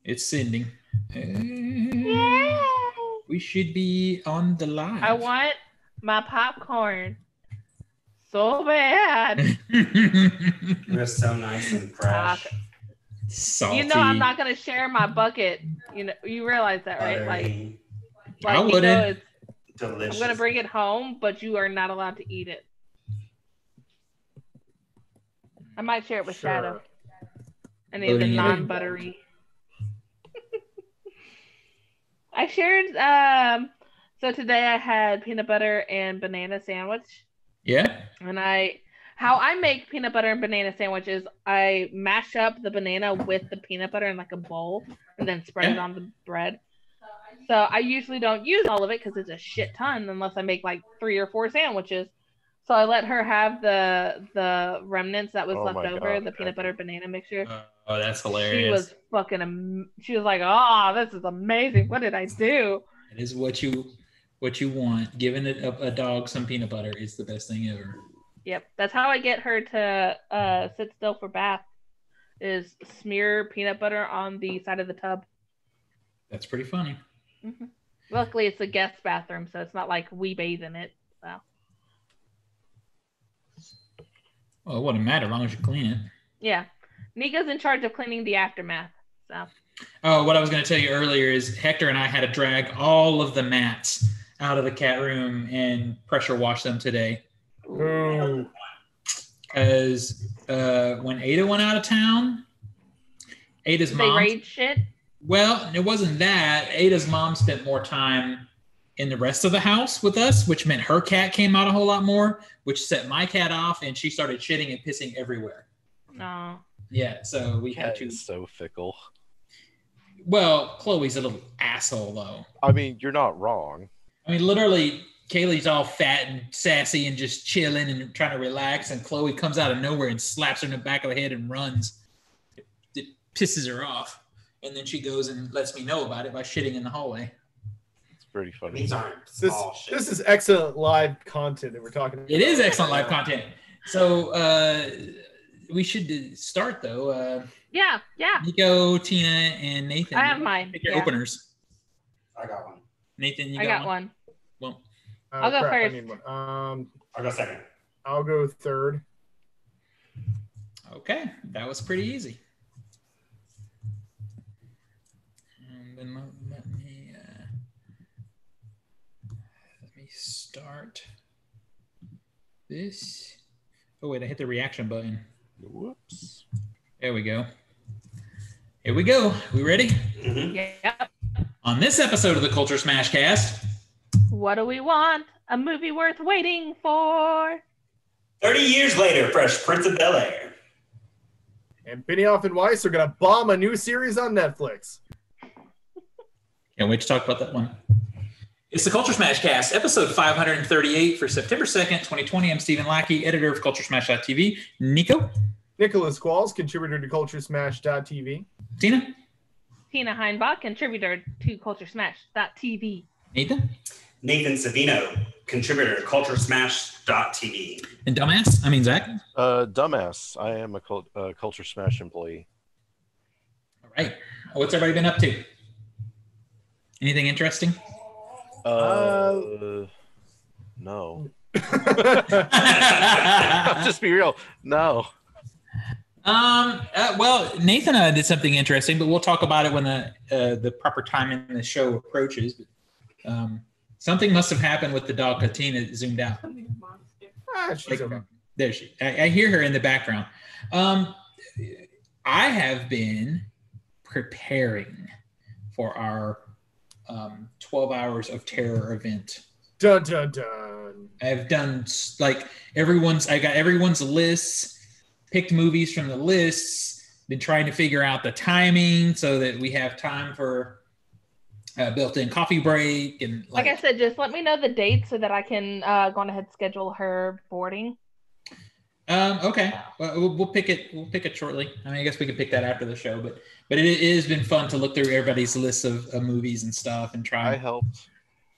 It's sending. Yay! We should be on the live. I want my popcorn so bad. They're so nice and fresh. Salty. You know I'm not gonna share my bucket. You know, you realize that, right? Buttery, I wouldn't. delicious. I'm gonna bring it home, but you are not allowed to eat it. I might share it with Shadow. Any of the non-buttery. I shared. So today I had peanut butter and banana sandwich. Yeah. And how I make peanut butter and banana sandwich is I mash up the banana with the peanut butter in like a bowl and then spread it on the bread. So I usually don't use all of it because it's a shit ton unless I make like 3 or 4 sandwiches. So I let her have the remnants that was left over, the peanut butter banana mixture. Oh, that's hilarious. She was she was like, "Oh, this is amazing. What did I do?" It is what you want. Giving a dog some peanut butter is the best thing ever. Yep, that's how I get her to sit still for bath. Is smear peanut butter on the side of the tub. That's pretty funny. Mm-hmm. Luckily, it's a guest bathroom, so it's not like we bathe in it. So. Well, it wouldn't matter as long as you clean it. Yeah, Nika's in charge of cleaning the aftermath. So. Oh, what I was going to tell you earlier is Hector and I had to drag all of the mats out of the cat room and pressure wash them today. Because when Ada went out of town, Ada's mom. They raid shit? Well, it wasn't that. Ada's mom spent more time in the rest of the house with us, which meant her cat came out a whole lot more, which set my cat off, and she started shitting and pissing everywhere. No. Yeah, so we had to. Is so fickle. Well, Chloe's a little asshole, though. I mean, you're not wrong. I mean, literally, Kaylee's all fat and sassy and just chilling and trying to relax, and Chloe comes out of nowhere and slaps her in the back of the head and runs. It pisses her off. And then she goes and lets me know about it by shitting in the hallway. It's pretty funny. These aren't small shit. This is excellent live content that we're talking about. It is excellent live content. So we should start, though. Yeah. Nico, Tina, and Nathan. I have mine. Pick your openers. I got one. Nathan, you I got got one. Well, I'll go first. I need one. I'll go second. I'll go third. okay. That was pretty easy. And then let me start this. Oh, wait, I hit the reaction button. Whoops. There we go. Here we go. We ready? Mm-hmm. Yep. On this episode of the Culture Smash Cast, What do we want? A movie worth waiting for. 30 years later, Fresh Prince of Bel-Air. And Benioff and Weiss are going to bomb a new series on Netflix. can't wait to talk about that one. It's the Culture Smash Cast, episode 538 for September 2nd, 2020. I'm Stephen Lackey, editor of Culturesmash.tv. Nico? Nicholas Qualls, contributor to Culturesmash.tv. Tina? Tina Heinbach, contributor to Culturesmash.tv. Nathan? Nathan Savino, contributor to Culturesmash.tv. And Zach? Dumbass. I am a Culture Smash employee. All right. What's everybody been up to? Anything interesting? No. Just be real. No. Well, Nathan did something interesting, but we'll talk about it when the proper time in the show approaches. But, something must have happened with the dog. Katina zoomed out. She's okay. There she. I hear her in the background. I have been preparing for our 12 Hours of Terror event. Dun, dun, dun. I've done I got everyone's lists, picked movies from the lists, been trying to figure out the timing so that we have time for built-in coffee break. And Like I said, just let me know the date so that I can go on ahead and schedule her boarding. Okay. Well, we'll pick it. We'll pick it shortly. I mean, I guess we could pick that after the show, but it has been fun to look through everybody's lists of movies and stuff and try. I helped.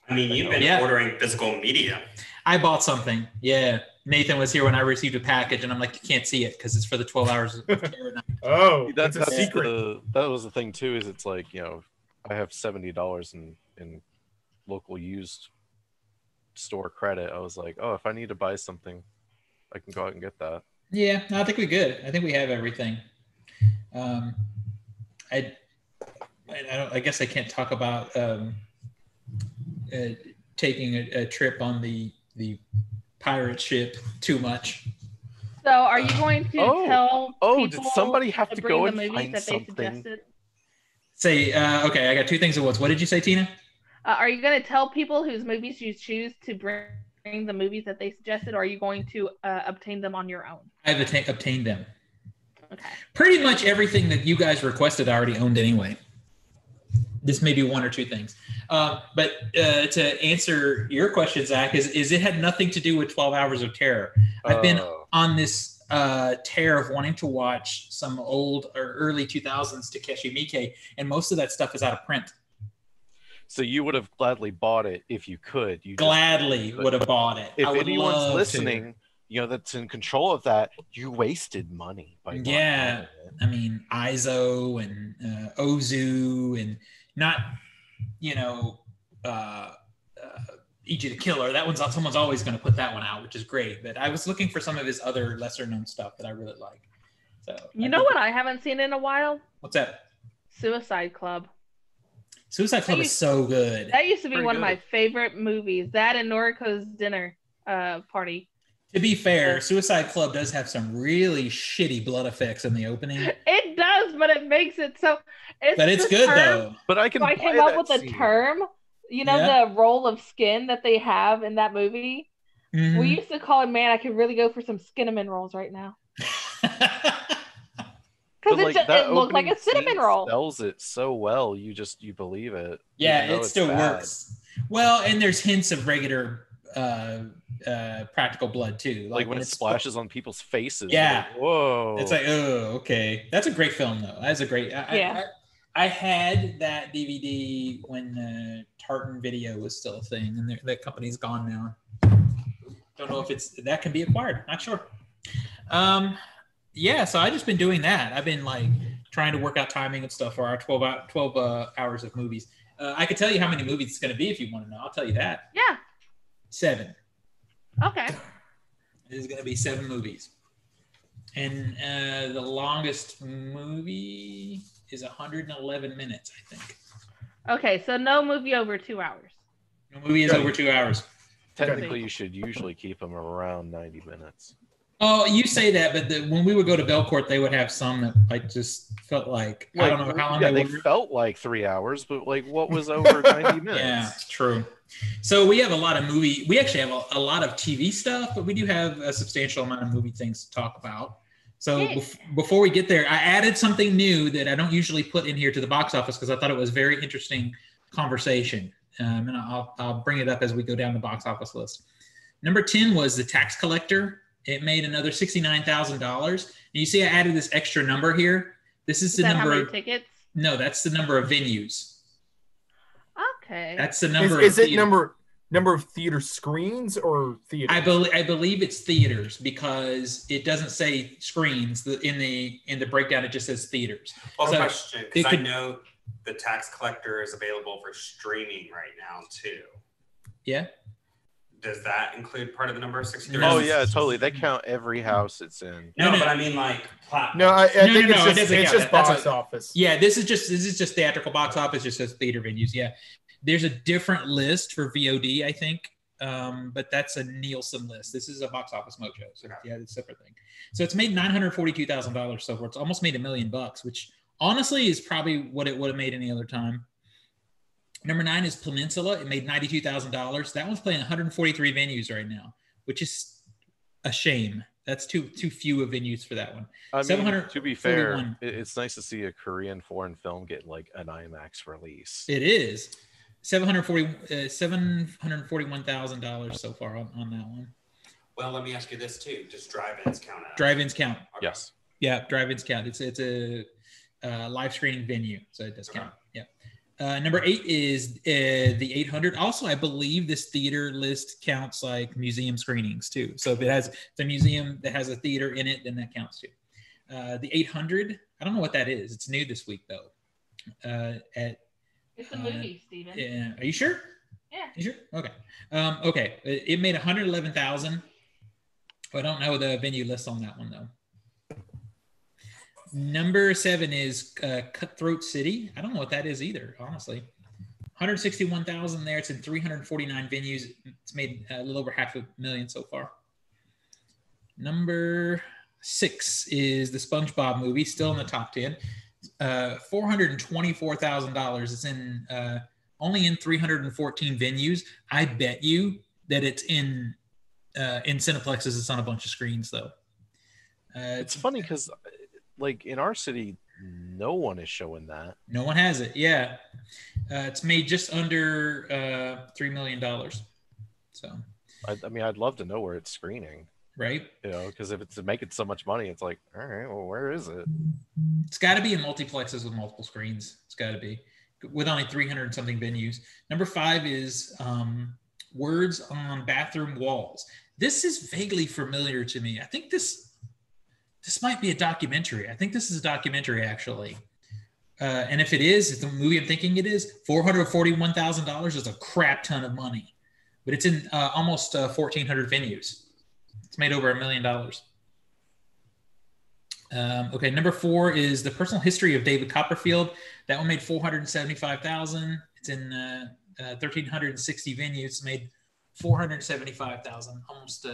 I mean, you've been ordering physical media. I bought something. Yeah. Nathan was here when I received a package, and I'm like, you can't see it because it's for the 12 hours of terror night. Oh, That's that's a secret. that was the thing too. Is it's like, you know, I have $70 in local used store credit. I was like, oh, if I need to buy something, I can go out and get that. Yeah, no, I think we're good. I think we have everything. I guess I can't talk about taking a trip on the pirate ship too much. So, are you going to tell people did somebody have to bring go the and movies find that they something? suggested? Say, okay, I got two things at once. What did you say, Tina? Are you going to tell people whose movies you choose to bring the movies that they suggested, or are you going to obtain them on your own? I've obtained them. Okay. Pretty much everything that you guys requested I already owned anyway. This may be one or two things. But to answer your question, Zach, is it had nothing to do with 12 Hours of Terror. I've been on this tear of wanting to watch some old or early 2000s Takeshi Miike, and most of that stuff is out of print. So you would have gladly bought it if you could. You Gladly would have bought it. If anyone's listening, you know, that's in control of that, you wasted money by not buying it. I mean, Izo and Ozu and not, you know, E.G. the Killer. That one's someone's always going to put that one out, which is great. But I was looking for some of his other lesser known stuff that I really like. So you know what I haven't seen in a while? What's that? Suicide Club. Suicide Club is so good. That used to be one of my favorite movies. That and Noriko's dinner party. To be fair, Suicide Club does have some really shitty blood effects in the opening. It does, but it makes it so. But it's good though. But I can. So I came up with a term. You know the roll of skin that they have in that movie. Mm-hmm. We used to call it. Man, I could really go for some cinnamon rolls right now. Because it looked like a cinnamon roll. Sells it so well, you believe it. Yeah, it still works. Well, and there's hints of regular practical blood too, like when it splashes on people's faces. Yeah, like, whoa! It's like, oh, okay. That's a great film, though. That's a great. I had that DVD when Tartan Video was still a thing, and that company's gone now. Don't know if that can be acquired. Not sure. Yeah, so I just been doing that. I've been like trying to work out timing and stuff for our 12 hours of movies. I could tell you how many movies it's going to be if you want to know. I'll tell you that. Yeah. 7. Okay. It is going to be 7 movies. And the longest movie is 111 minutes, I think. Okay, so no movie over 2 hours. No movie is over 2 hours. Technically, you should usually keep them around 90 minutes. Oh, you say that, but when we would go to Belcourt, they would have some that like just felt like I don't know how long they felt like 3 hours, but like what was over 90 minutes? Yeah, true. So we have a lot of movie. We actually have a lot of TV stuff, but we do have a substantial amount of movie things to talk about. So before we get there, I added something new that I don't usually put in here to the box office because I thought it was very interesting conversation, and I'll bring it up as we go down the box office list. Number 10 was The Tax Collector. It made another $69,000. And you see I added this extra number here. This is the number how many tickets? No, that's the number of venues. Okay. That's the number is it number of theater screens or theaters? I believe it's theaters because it doesn't say screens in the breakdown. It just says theaters. Well, question, because I know The Tax Collector is available for streaming right now too. Yeah. Does that include part of the number of 63? Oh yeah, totally. They count every house it's in. No, but I mean like platform. No, I think it's just box office. Yeah, this is just theatrical box office. Just says theater venues. Yeah, there's a different list for VOD, I think, but that's a Nielsen list. This is a box office mojo. So yeah, it's a separate thing. So it's made $942,000 so far. It's almost made $1 million, which honestly is probably what it would have made any other time. Number 9 is Peninsula. It made $92,000. That one's playing 143 venues right now, which is a shame. That's too few of venues for that one. I mean, to be fair, it's nice to see a Korean foreign film get like an IMAX release. It is $741,000 so far on that one. Well, let me ask you this too: does drive-ins count? Drive-ins count. Okay. Yes. Yeah, drive-ins count. It's a live screening venue, so it does count. Yeah. Number 8 is the 800. Also, I believe this theater list counts like museum screenings too. So if it has the museum that has a theater in it, then that counts too. The 800, I don't know what that is. It's new this week though. It's a movie, Steven. Yeah. Are you sure? Yeah. You sure? Okay. Okay. It made 111,000. I don't know the venue list on that one though. Number 7 is Cutthroat City. I don't know what that is either, honestly. 161,000 there. It's in 349 venues. It's made a little over $500,000 so far. Number 6 is the SpongeBob movie, still in the top 10. $424,000. It's in only in 314 venues. I bet you that it's in Cineplexes. It's on a bunch of screens though. It's funny because, like in our city, no one is showing that. No one has it. Yeah, it's made just under $3 million. So, I mean, I'd love to know where it's screening. Right. You know, because if it's making so much money, it's like, all right, well, where is it? It's got to be in multiplexes with multiple screens. It's got to be with only 300 something venues. Number 5 is Words on Bathroom Walls. This is vaguely familiar to me. I think this might be a documentary. I think this is a documentary actually. And if it is, it's the movie I'm thinking it is, $441,000 is a crap ton of money, but it's in almost 1,400 venues. It's made over $1 million. Okay, number 4 is The Personal History of David Copperfield. That one made $475,000. It's in 1,360 venues. It's made $475,000, almost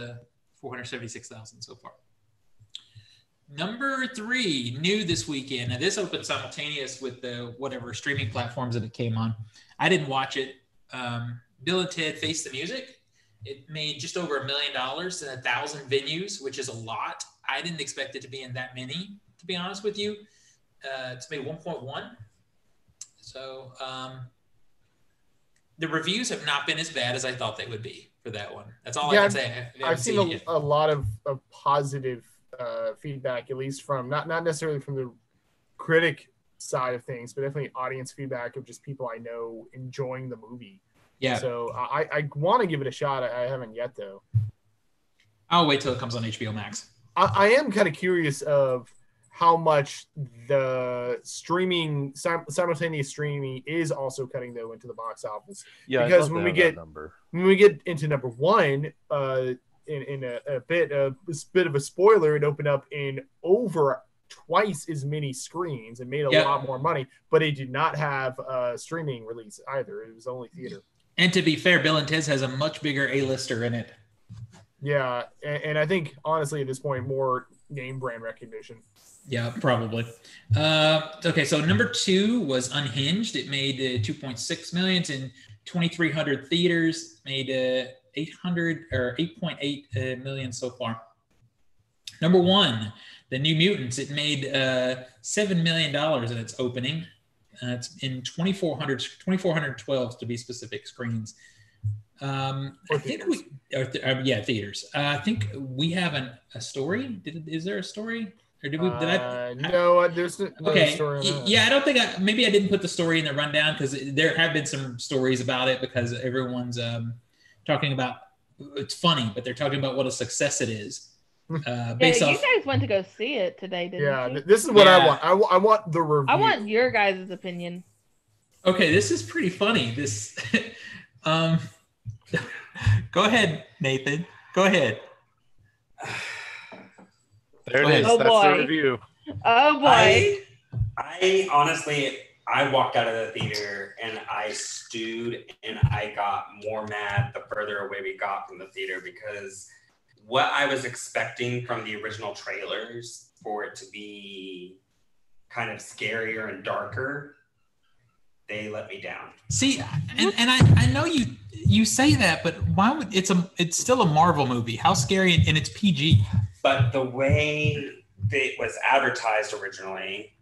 $476,000 so far. Number 3, new this weekend. Now this opened simultaneous with the whatever streaming platforms that it came on. I didn't watch it. Bill and Ted Face the Music. It made just over $1 million in 1,000 venues, which is a lot. I didn't expect it to be in that many, to be honest with you. It's made 1.1. So the reviews have not been as bad as I thought they would be for that one. That's all I can say. I've seen a lot of positive feedback, at least from not necessarily from the critic side of things, but definitely audience feedback of just people I know enjoying the movie. Yeah. So I want to give it a shot. I haven't yet though. I'll wait till it comes on HBO Max. I am kind of curious of how much the streaming simultaneous streaming is also cutting though into the box office. Yeah, because when we get into number 1, in a bit of a spoiler, it opened up in over twice as many screens and made a lot more money, but it did not have a streaming release either. It was only theater. And to be fair, Bill and Ted's has a much bigger A-lister in it. Yeah, and I think honestly at this point more name brand recognition. Yeah, probably. Okay, so number 2 was Unhinged. It made $2.6 million in 2,300 theaters. Made 8.8 million so far. Number 1, The New Mutants. It made $7 million in its opening. It's in 2,412 to be specific screens. I think theaters. I think we have a story. Is there a story? Or did we? No, there's no okay. story on that. Yeah, I don't think maybe I didn't put the story in the rundown because there have been some stories about it because everyone's talking about it's funny, but they're talking about what a success it is. You guys went to go see it today, didn't you? This is what I want. I want the review. I want your guys' opinion. Okay, this is pretty funny. This, go ahead, Nathan. Go ahead. There it is. Oh, That's boy. the review. Oh boy! I honestly, I walked out of the theater and I stewed and I got more mad the further away we got from the theater because what I was expecting from the original trailers for it to be kind of scarier and darker, they let me down. See, and I know you say that, but why would it's still a Marvel movie? How scary, and it's PG. But the way it was advertised originally,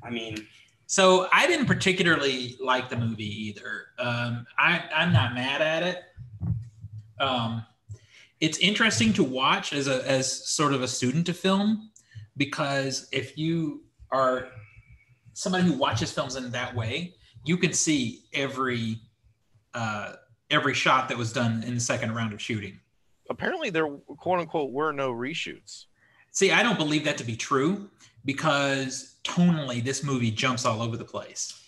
I mean. So I didn't particularly like the movie either. I'm not mad at it. It's interesting to watch as sort of a student of film, because if you are somebody who watches films in that way, you can see every shot that was done in the second round of shooting. Apparently, there quote unquote were no reshoots. See, I don't believe that to be true because tonally, this movie jumps all over the place.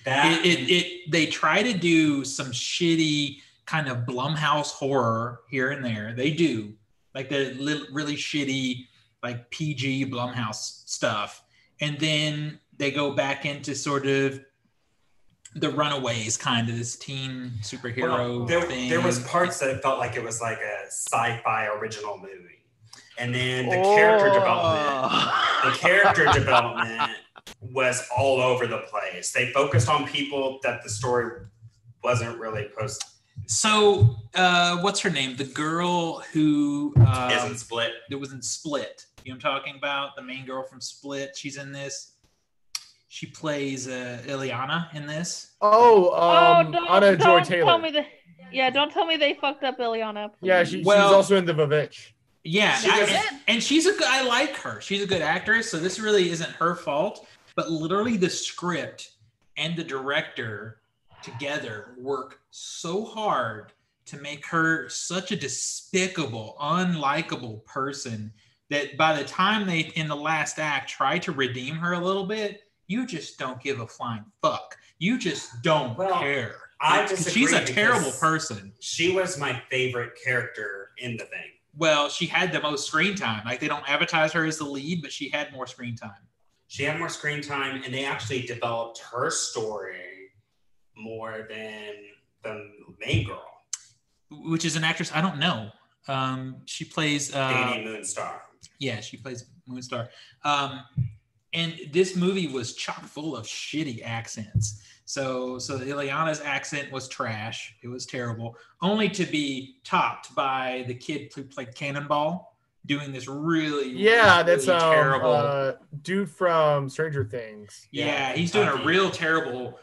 They try to do some shitty kind of Blumhouse horror here and there. They do, like the really shitty, like PG Blumhouse stuff, and then they go back into sort of the Runaways, kind of this teen superhero thing. There was parts that it felt like it was like a sci-fi original movie, and then the character development was all over the place. They focused on people that the story wasn't really posted. So, what's her name? The girl who isn't Split. That was in Split. You know what I'm talking about? The main girl from Split. She's in this. She plays Ileana in this. Anna Joy Taylor. Don't tell me they fucked up Ileana. Yeah, she's also in The Vavitch. Yeah, and I like her. She's a good actress, so this really isn't her fault. But literally, the script and the director together work so hard to make her such a despicable, unlikable person that by the time they, in the last act, try to redeem her a little bit, you just don't give a flying fuck. You just don't care. I disagree. She's a terrible person. She was my favorite character in the thing. Well, she had the most screen time. Like, they don't advertise her as the lead, but she had more screen time. She had more screen time, and they actually developed her story more than the main girl. Which is an actress I don't know. She plays... Danny Moonstar. Yeah, she plays Moonstar. And this movie was chock full of shitty accents. So Ileana's accent was trash. It was terrible. Only to be topped by the kid who played Cannonball, doing this really that's terrible dude from Stranger Things. Yeah, he's doing a real terrible,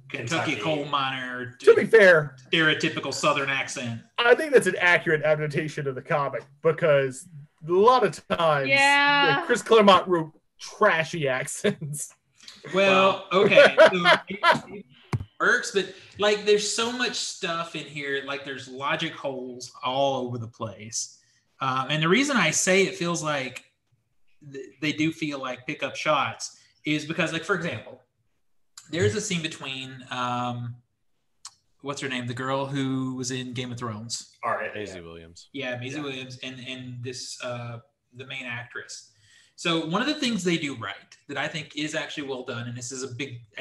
Kentucky coal miner. To be fair, stereotypical Southern accent. I think that's an accurate adaptation of the comic because a lot of times Chris Claremont wrote trashy accents. Well, okay, so it works, but like there's so much stuff in here, like there's logic holes all over the place. And the reason I say it feels like they do feel like pickup shots is because, like, for example, there's a scene between what's her name, the girl who was in Game of Thrones, Maisie Williams. Yeah, Maisie Williams, and this the main actress. So one of the things they do right that I think is actually well done, and this is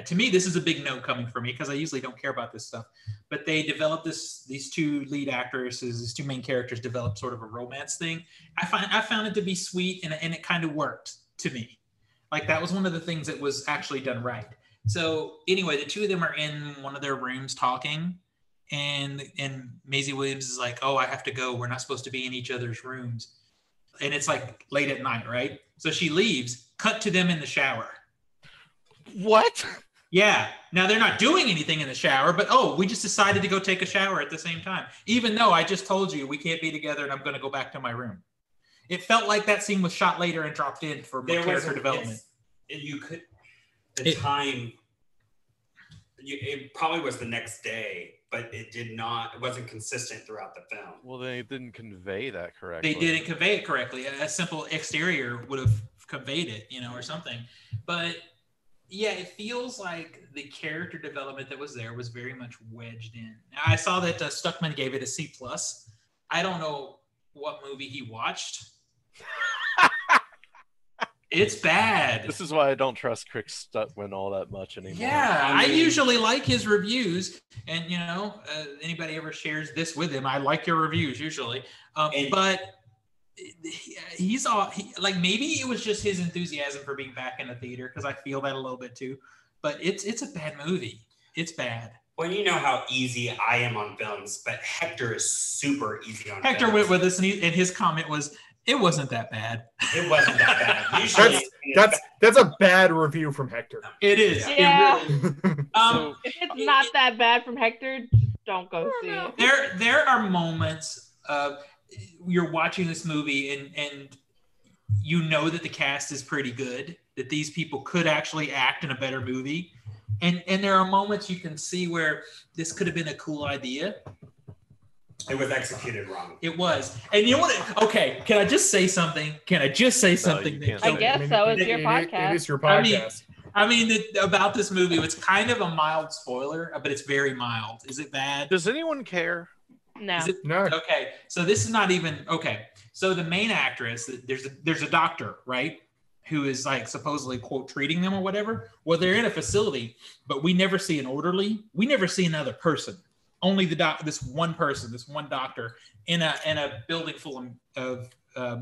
to me, this is a big no coming from me because I usually don't care about this stuff, but they developed these two lead actresses, these two main characters developed sort of a romance thing. I found it to be sweet, and it kind of worked to me. Like, that was one of the things that was actually done right. So anyway, the two of them are in one of their rooms talking, and Maisie Williams is like, "Oh, I have to go. We're not supposed to be in each other's rooms." And it's like late at night, right? So she leaves, cut to them in the shower. What? Yeah. Now they're not doing anything in the shower, but we just decided to go take a shower at the same time. Even though I just told you we can't be together and I'm going to go back to my room. It felt like that scene was shot later and dropped in for more character development. It probably was the next day, but it wasn't consistent throughout the film. Well, they didn't convey that correctly. They didn't convey it correctly. A simple exterior would have conveyed it, or something. But yeah, it feels like the character development that was there was very much wedged in. Now, I saw that Stuckman gave it a C+. I don't know what movie he watched. It's bad. This is why I don't trust Chris Stuckman all that much anymore. Yeah, I usually like his reviews, and anybody ever shares this with him, I like your reviews usually. But he's maybe it was just his enthusiasm for being back in the theater, because I feel that a little bit too. But it's a bad movie. It's bad. Well, you know how easy I am on films, but Hector is super easy on films. Hector went with us, and his comment was, "It wasn't that bad." It wasn't that bad. Usually, that's a bad review from Hector. It is. Yeah. It really, if it's not that bad from Hector, don't go see it. There are moments you're watching this movie and you know that the cast is pretty good, that these people could actually act in a better movie, And there are moments you can see where this could have been a cool idea. It was executed wrong. It was. And you know what? Okay, can I just say something? Can I just say something? can't I guess so. It's your podcast. It is your podcast. I mean, about this movie, it's kind of a mild spoiler, but it's very mild. Is it bad? Does anyone care? No. No. Okay, so this is not even okay. So the main actress, there's a doctor, right, who is like supposedly quote treating them or whatever. Well, they're in a facility, but we never see an orderly. We never see another person. Only this one person, this one doctor in a building full of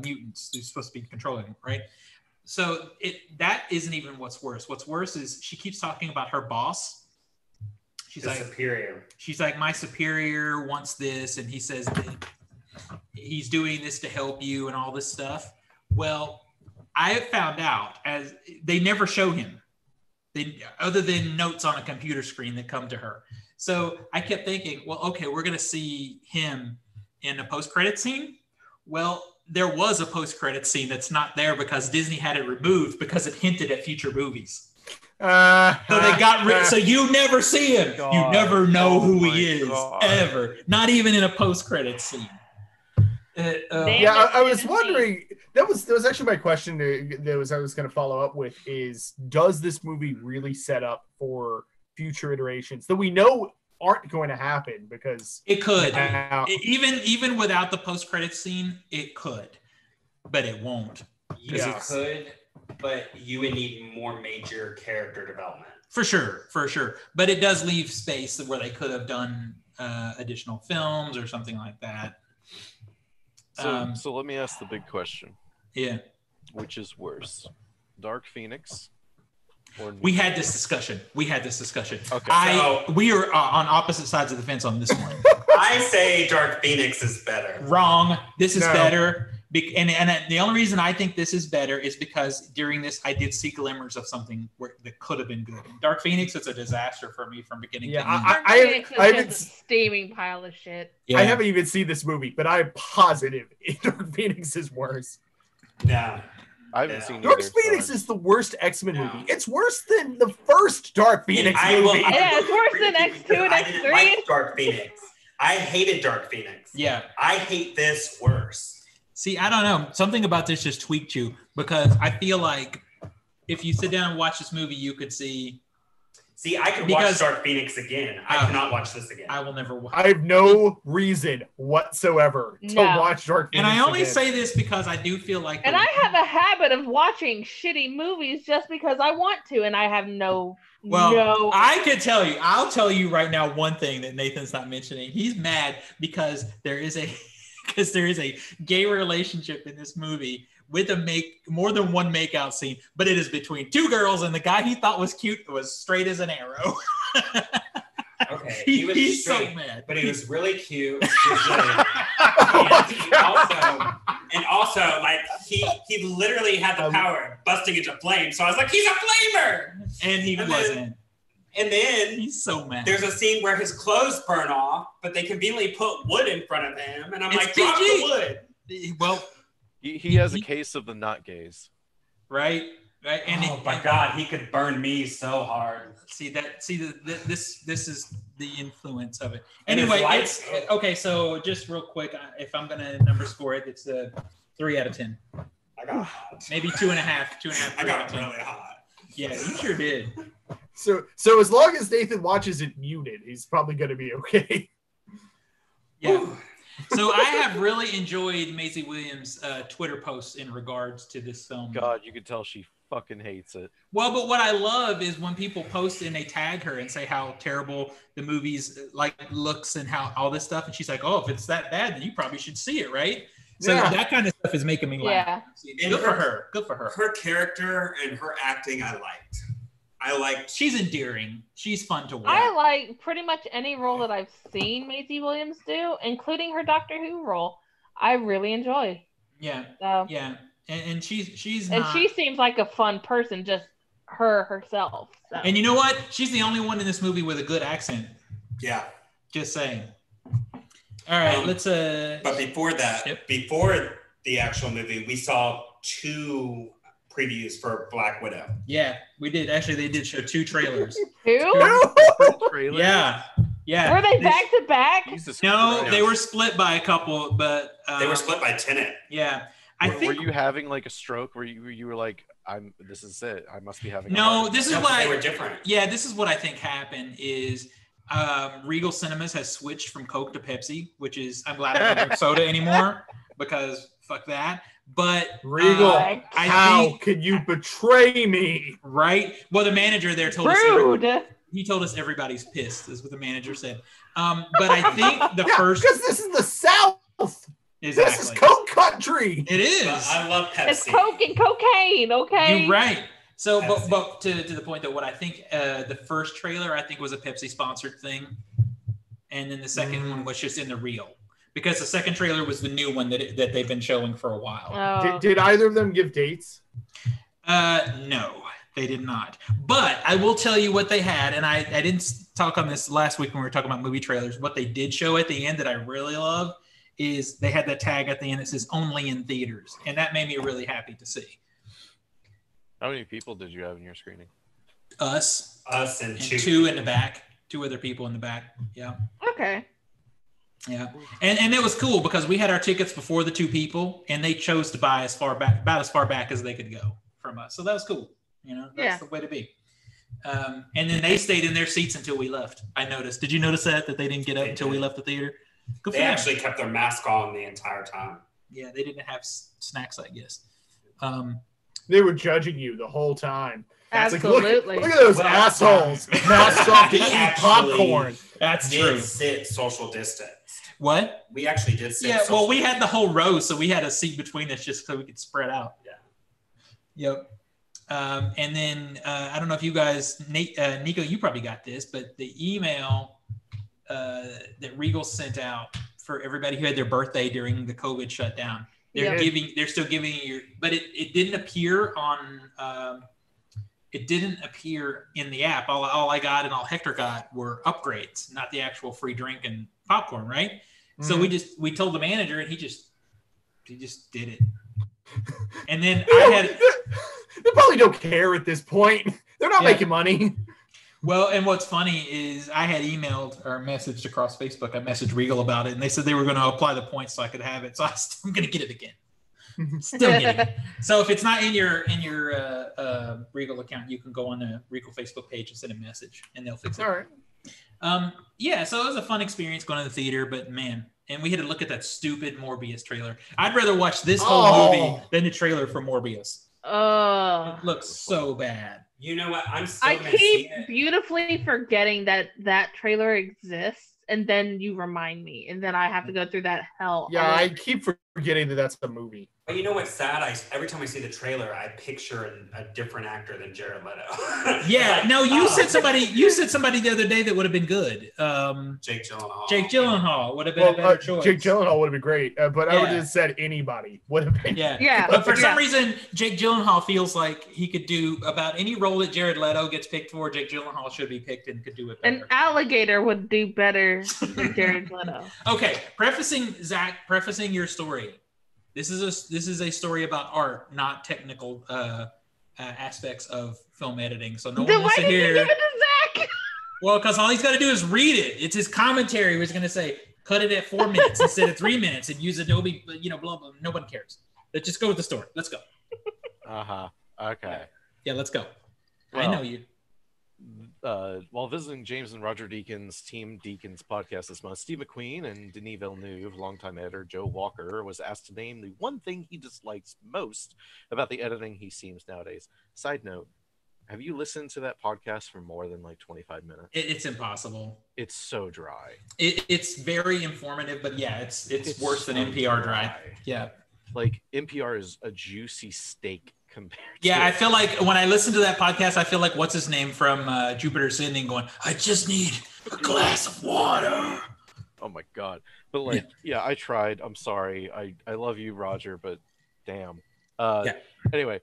mutants who's supposed to be controlling them, right? So that isn't even what's worse. What's worse is she keeps talking about her boss. She's like superior. She's like, my superior wants this, and he says that he's doing this to help you and all this stuff. Well, I have found out as they never show him, other than notes on a computer screen that come to her. So I kept thinking, well, okay, we're gonna see him in a post-credit scene. Well, there was a post-credit scene that's not there because Disney had it removed because it hinted at future movies. So they got rid. So you never see him. God. You never know who my he is God. ever. Not even in a post-credit scene. Yeah, I was wondering. That was actually my question. I was going to follow up with is: does this movie really set up for future iterations that we know aren't going to happen? Because it could. now, Even without the post-credit scene, it could, but it won't. It could, but you would need more major character development. For sure. But it does leave space where they could have done additional films or something like that. So let me ask the big question. Yeah. Which is worse, Dark Phoenix or We had this discussion. Okay. We are on opposite sides of the fence on this one. I say Dark Phoenix is better. Wrong. This is No. better. And the only reason I think this is better is because during this, I did see glimmers of something that could have been good. Dark Phoenix is a disaster for me from beginning to end. I haven't. Just a steaming pile of shit. Yeah. I haven't even seen this movie, but I'm positive Dark Phoenix is worse. Yeah. I haven't seen Dark either, Phoenix so is the worst X-Men No. movie. It's worse than the first Dark Phoenix movie. Yeah, it's worse than X2 and I didn't X3. like Dark Phoenix. I hated Dark Phoenix. Yeah. I hate this worse. See, I don't know. Something about this just tweaked you because I feel like if you sit down and watch this movie, you could see. See, I could Because- watch Dark Phoenix again. I cannot watch this again. I will never watch. I have no reason whatsoever to No. watch Dark And Phoenix I only again. say this because I do feel like. And I have a habit of watching shitty movies just because I want to, and I have no. I could tell you. I'll tell you right now one thing that Nathan's not mentioning. He's mad because there is a gay relationship in this movie with more than one makeout scene, but it is between two girls, and the guy he thought was cute was straight as an arrow. Okay, He's so straight, mad. but he was really cute. And also, like he literally had the power of busting into flames. So I was like, he's a flamer, And he wasn't. And then He's so mad. there's a scene where his clothes burn off, but they conveniently put wood in front of him, and I'm It's like, drop PG. the wood. Well, he has a case of the not gays. right. And Oh my God, he could burn me so hard. this is the influence of it. And his Anyway, lights- it's okay. So just real quick, if I'm gonna number score it, it's a 3 out of 10, I got hot. maybe 2.5, 2.5. I 3 out got of 10. really hot. Yeah, you sure did. So as long as Nathan watches it muted, he's probably going to be okay. Yeah. So I have really enjoyed Maisie Williams' Twitter posts in regards to this film. God, you could tell she fucking hates it. Well, but what I love is when people post and they tag her and say how terrible the movie's looks and how all this stuff, and she's like, "Oh, if it's that bad, then you probably should see it, right?" So Yeah. that kind of stuff is making me laugh. And Good for her. Good for her. Her character and her acting, I liked. She's endearing. She's fun to watch. I like pretty much any role that I've seen Maisie Williams do, including her Doctor Who role. I really enjoy. Yeah. So, Yeah. And she's and not, she seems like a fun person, just herself. So. And you know what? She's the only one in this movie with a good accent. Yeah. Just saying. All right, let's But before that, Yep. before the actual movie, we saw two previews for Black Widow. Yeah, we did. Actually, they did show 2 trailers. Who? Trailer? Yeah. Were they back to back? Jesus No, Christ. they were split by a couple, but They were split by Tenet. Yeah, Were you having like a stroke where you were like, this is it. I must be having. No, this is No, what they were different. Yeah, this is what I think happened is Regal Cinemas has switched from Coke to Pepsi, which is I'm glad I don't drink soda anymore because fuck that. But Regal, how can you betray me? Right? Well, the manager there told Rude. us. He told us everybody's pissed. Is what the manager said. But I think the first because this is the South. Exactly. This is Coke country. It is. But I love Pepsi. It's Coke and cocaine, okay? You're right. So, Pepsi. but to the point that what I think the first trailer I think was a Pepsi sponsored thing, and then the second one was just in the reel because the second trailer was the new one that they've been showing for a while. Oh. Did either of them give dates? No, they did not. But I will tell you what they had, and I didn't talk on this last week when we were talking about movie trailers. What they did show at the end that I really love is they had that tag at the end that says "only in theaters," and that made me really happy to see. How many people did you have in your screening? Us and 2 in the back, 2 other people in the back. Yeah. Okay. Yeah, and it was cool because we had our tickets before the 2 people, and they chose to buy about as far back as they could go from us. So that was cool. You know, that's the way to be. And then they stayed in their seats until we left. I noticed. Did you notice that they didn't get up until we left the theater? Good for They them. actually kept their mask on the entire time. Yeah, they didn't have snacks, I guess. They were judging you the whole time. It's like, Absolutely. look at those assholes masked off to We eat actually popcorn. That's did true. sit social distance. What? We actually did sit. Yeah, social well, we had the whole row, so we had a seat between us just so we could spread out. Yeah. Yep. And then I don't know if you guys, Nico, you probably got this, but the email that Regal sent out for everybody who had their birthday during the COVID shutdown, they're still giving you, but it didn't appear on, it didn't appear in the app. All I got and all Hector got were upgrades, not the actual free drink and popcorn, right? Mm-hmm. So we told the manager, and he just did it. And then They probably don't care at this point. They're not making money. Well, and what's funny is I had emailed or messaged across Facebook. I messaged Regal about it, and they said they were going to apply the points so I could have it. So I'm going to get it again. Still getting it. So if it's not in your Regal account, you can go on the Regal Facebook page and send a message, and they'll fix it. All right. Yeah, so it was a fun experience going to the theater, but man, and we had to look at that stupid Morbius trailer. I'd rather watch this whole movie than the trailer for Morbius. It looks so bad. You know what? I keep beautifully forgetting that trailer exists, and then you remind me, and then I have to go through that hell. Yeah, I keep forgetting that that's a movie. But you know what's sad? Every time I see the trailer, I picture a different actor than Jared Leto. Yeah, no, you said somebody the other day that would have been good. Jake Gyllenhaal. Jake Gyllenhaal would have been a better choice. Jake Gyllenhaal would have been great, but I would have said anybody would have been. Yeah. But for some reason, Jake Gyllenhaal feels like he could do about any role that Jared Leto gets picked for. Jake Gyllenhaal should be picked and could do it better. An alligator would do better than Jared Leto. Okay, prefacing your story. This is a story about art, not technical aspects of film editing. So no one wants to hear. Then why did you give it to Zach? Well, because all he's got to do is read it. It's his commentary. He's going to say, cut it at 4 minutes instead of 3 minutes, and use Adobe. Blah blah. No one cares. Let's just go with the story. Let's go. Okay. Yeah, let's go. Well, I know you. While visiting James and Roger Deakins' Team Deakins podcast this month, Steve McQueen and Denis Villeneuve, longtime editor Joe Walker, was asked to name the one thing he dislikes most about the editing he sees nowadays. Side note, have you listened to that podcast for more than like 25 minutes? It's impossible. It's so dry. It's very informative, but yeah, it's worse than NPR dry. Yeah. Like NPR is a juicy steak compared to I feel like when I listen to that podcast, I feel like what's his name from Jupiter Ascending going, I just need a glass of water. Oh my God. But like, I tried. I'm sorry. I love you, Roger, but damn. Anyway,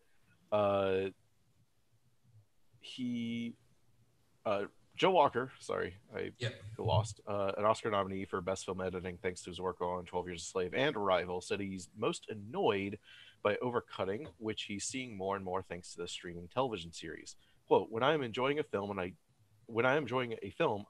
Joe Walker, sorry, I lost, an Oscar nominee for Best Film Editing thanks to his work on 12 Years a Slave and Arrival, said he's most annoyed by overcutting, which he's seeing more and more thanks to the streaming television series. Quote, when I am enjoying a film, I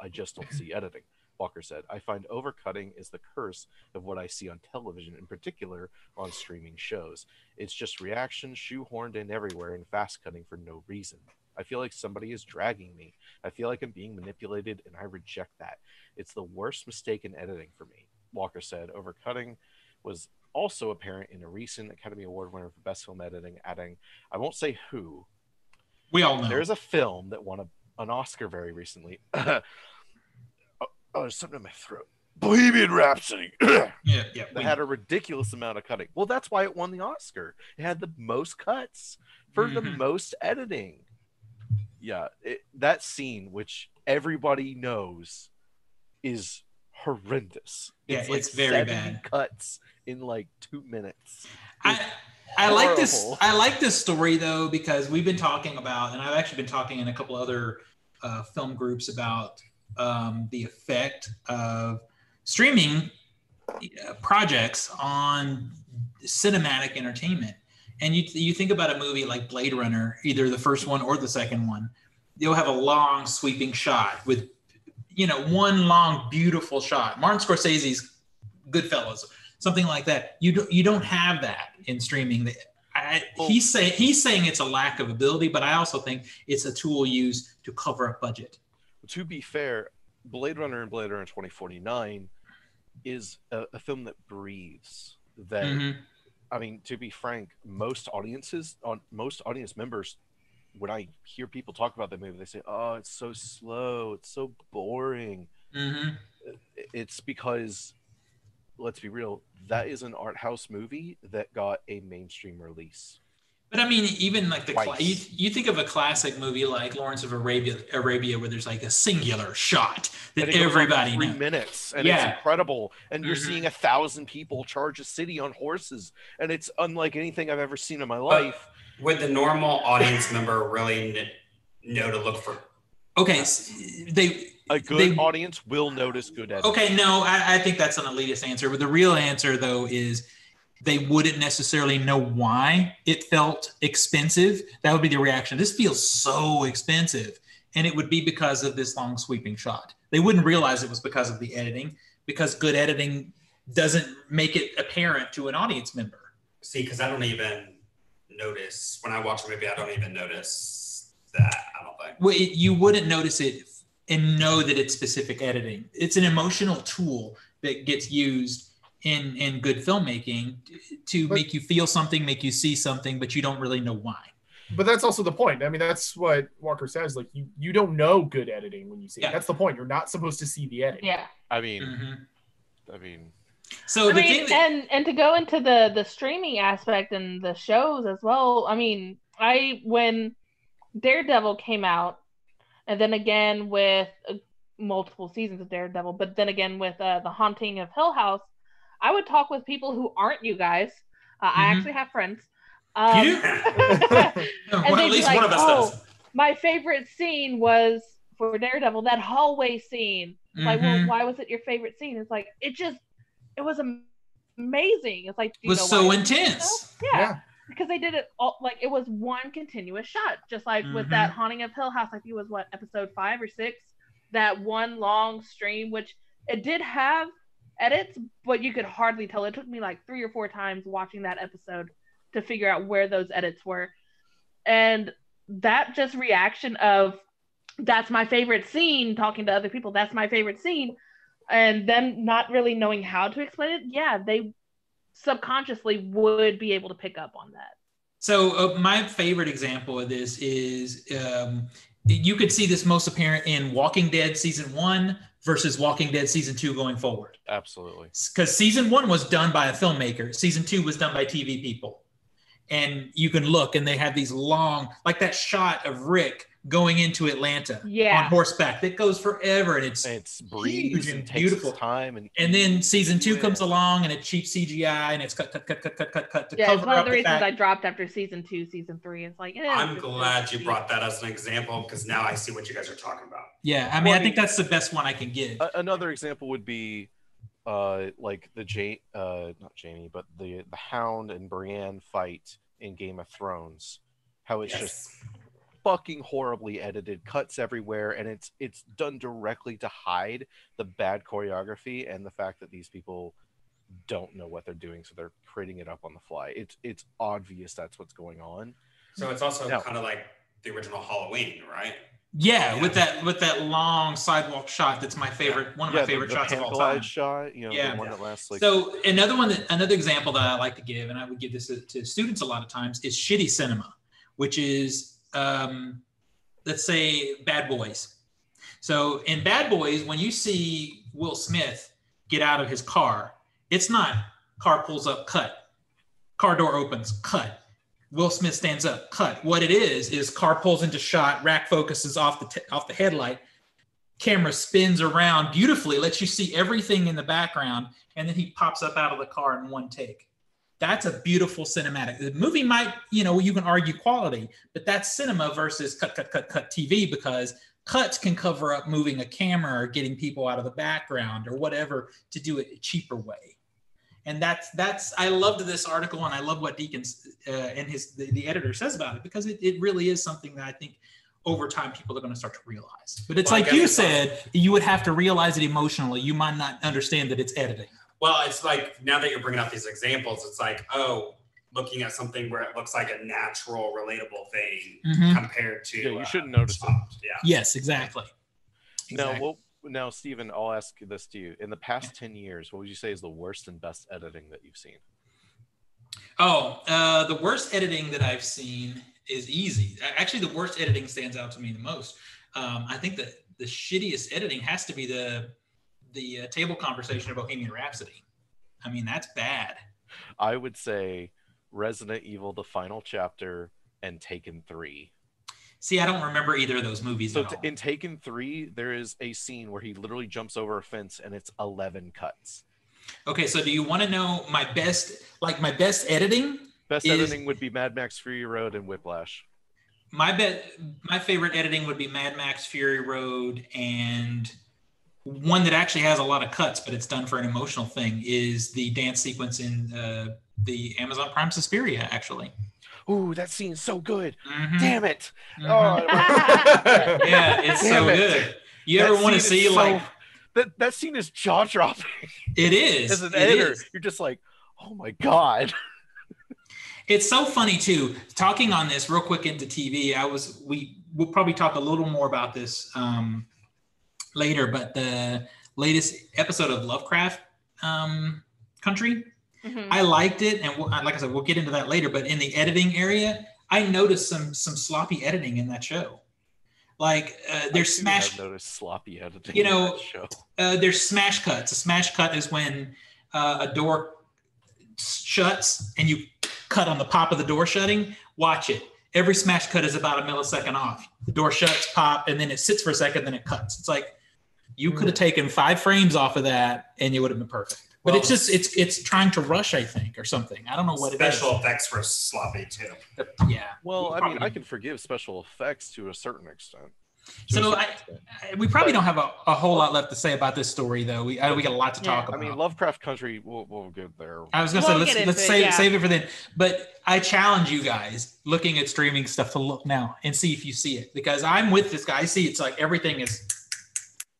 just don't see editing. Walker said, I find overcutting is the curse of what I see on television, in particular on streaming shows. It's just reaction shoehorned in everywhere and fast cutting for no reason. I feel like somebody is dragging me. I feel like I'm being manipulated, and I reject that. It's the worst mistake in editing for me. Walker said overcutting was also apparent in a recent Academy Award winner for Best Film Editing, adding, I won't say who. We all know. There's a film that won an Oscar very recently. Oh, there's something in my throat. Bohemian Rhapsody. Yeah. That had a ridiculous amount of cutting. Well, that's why it won the Oscar. It had the most cuts for the most editing. Yeah, that scene, which everybody knows is horrendous. Yeah, like it's very bad. Cuts in like 2 minutes. I like this. I like this story though, because we've been talking about, and I've actually been talking in a couple other film groups about the effect of streaming projects on cinematic entertainment. And you think about a movie like Blade Runner, either the first one or the second one, you'll have a long sweeping shot with, one long beautiful shot. Martin Scorsese's Goodfellas, something like that. You don't have that in streaming. He's saying it's a lack of ability, but I also think it's a tool used to cover up budget. To be fair, Blade Runner and Blade Runner 2049 is a film that breathes. That I mean, to be frank, most audience members, when I hear people talk about that movie, they say, "Oh, it's so slow, it's so boring." It's because, let's be real, that is an art house movie that got a mainstream release. But I mean, even like you think of a classic movie like Lawrence of Arabia, where there's like a singular shot that everybody knows. 3 minutes, and it's incredible. And you're seeing 1,000 people charge a city on horses, and it's unlike anything I've ever seen in my life. Would the normal audience member really know to look for? Okay, a good audience will notice good editing. Okay, no, I think that's an elitist answer. But the real answer, though, is they wouldn't necessarily know why it felt expensive. That would be the reaction. This feels so expensive. And it would be because of this long sweeping shot. They wouldn't realize it was because of the editing, because good editing doesn't make it apparent to an audience member. See, because I don't even notice. When I watch a movie, I don't even notice that, I don't think. Well, you wouldn't notice it and know that it's specific editing. It's an emotional tool that gets used in good filmmaking to make you feel something, make you see something, but you don't really know why. But that's also the point. I mean, that's what Walker says. Like, you don't know good editing when you see it. That's the point. You're not supposed to see the editing. Yeah. I mean, so and to go into the streaming aspect and the shows as well. I mean, when Daredevil came out, and then again with multiple seasons of Daredevil, but then again with The Haunting of Hill House, I would talk with people who aren't you guys. I actually have friends. You do? And at least one of us does. My favorite scene was for Daredevil, that hallway scene. Like, well, why was it your favorite scene? It's like, it was amazing. It's like, it was so intense. Yeah. Because they did it all, like, it was one continuous shot. Just like with that Haunting of Hill House, I think it was episode 5 or 6, that one long stream, which it did have edits, but you could hardly tell. It took me like 3 or 4 times watching that episode to figure out where those edits were. And that just reaction of, that's my favorite scene, talking to other people, that's my favorite scene, and them not really knowing how to explain it, they subconsciously would be able to pick up on that. So my favorite example of this is you could see this most apparent in Walking Dead season 1 versus Walking Dead season 2 going forward. Absolutely. Because season 1 was done by a filmmaker. Season 2 was done by TV people. And you can look, and they have these long, like that shot of Rick going into Atlanta on horseback that goes forever, and it's breathes and beautiful time. And then season 2 comes along, and it's cheap CGI, and it's cut to it's one of the reasons I dropped after season 2, season 3. It's like, I'm glad you brought that as an example, because now I see what you guys are talking about. Yeah, I mean, I think that's the best one I can give. Another example would be like the not Jamie, but the Hound and Brienne fight in Game of Thrones, how it's just fucking horribly edited, cuts everywhere, and it's done directly to hide the bad choreography and the fact that these people don't know what they're doing, so they're creating it up on the fly. It's obvious that's what's going on. So it's also kind of like the original Halloween, right? Yeah, with that long sidewalk shot. That's my favorite. One of my favorite shots of all time. Shot, the one that lasts like. So another example that I like to give, and I would give this to students a lot of times, is shitty cinema, which is let's say Bad Boys. So in Bad Boys, when you see Will Smith get out of his car, it's not car pulls up, cut, car door opens, cut. Will Smith stands up, cut. What it is car pulls into shot, rack focuses off the headlight, camera spins around beautifully, lets you see everything in the background, and then he pops up out of the car in one take. That's a beautiful cinematic. The movie might, you can argue quality, but that's cinema versus cut TV, because cuts can cover up moving a camera or getting people out of the background or whatever to do it a cheaper way. And that's I loved this article, and I love what Deakins and the editor says about it, because it really is something that I think over time people are going to start to realize. But it's like you said, you would have to realize it emotionally. You might not understand that it's editing. Well, it's like, now that you're bringing up these examples, it's like, looking at something where it looks like a natural, relatable thing compared to you shouldn't notice it. Yeah. Yes, exactly. Now, Stephen, I'll ask this to you. In the past 10 years, what would you say is the worst and best editing that you've seen? The worst editing that I've seen is easy. Actually, the worst editing stands out to me the most. I think that the shittiest editing has to be the table conversation of Bohemian Rhapsody. I mean, that's bad. I would say Resident Evil, the final chapter, and Taken 3. See, I don't remember either of those movies. So in Taken 3, there is a scene where he literally jumps over a fence, and it's 11 cuts. Okay, so do you want to know my best editing? Editing would be Mad Max Fury Road and Whiplash. My favorite editing would be Mad Max Fury Road, and one that actually has a lot of cuts, but it's done for an emotional thing, is the dance sequence in the Amazon Prime Suspiria, actually. Ooh, that scene's so good. Mm-hmm. Damn it. Mm-hmm. Oh, yeah, it's so good. You ever want to see that scene is jaw-dropping. It is. As an editor, you're just like, oh my God. It's so funny too. Talking on this real quick into TV, we'll probably talk a little more about this later, but the latest episode of Lovecraft Country, I liked it, and like I said, we'll get into that later. But in the editing area, I noticed some sloppy editing in that show. Like there's smash. I've noticed sloppy editing. In that show. There's smash cuts. A smash cut is when a door shuts and you cut on the pop of the door shutting. Watch it. Every smash cut is about a millisecond off. The door shuts, pop, and then it sits for a second, then it cuts. It's like you could have taken 5 frames off of that, and it would have been perfect. But it's just it's trying to rush, I think, or something. I don't know what it is. Special effects were sloppy too. Yeah. Well, I mean, I can forgive special effects to a certain extent. So we probably don't have a whole lot left to say about this story, though. We got a lot to talk about. I mean, Lovecraft Country, we'll get there. I was gonna say let's save it for then. But I challenge you guys looking at streaming stuff to look now and see if you see it, because I'm with this guy. I see it's like everything is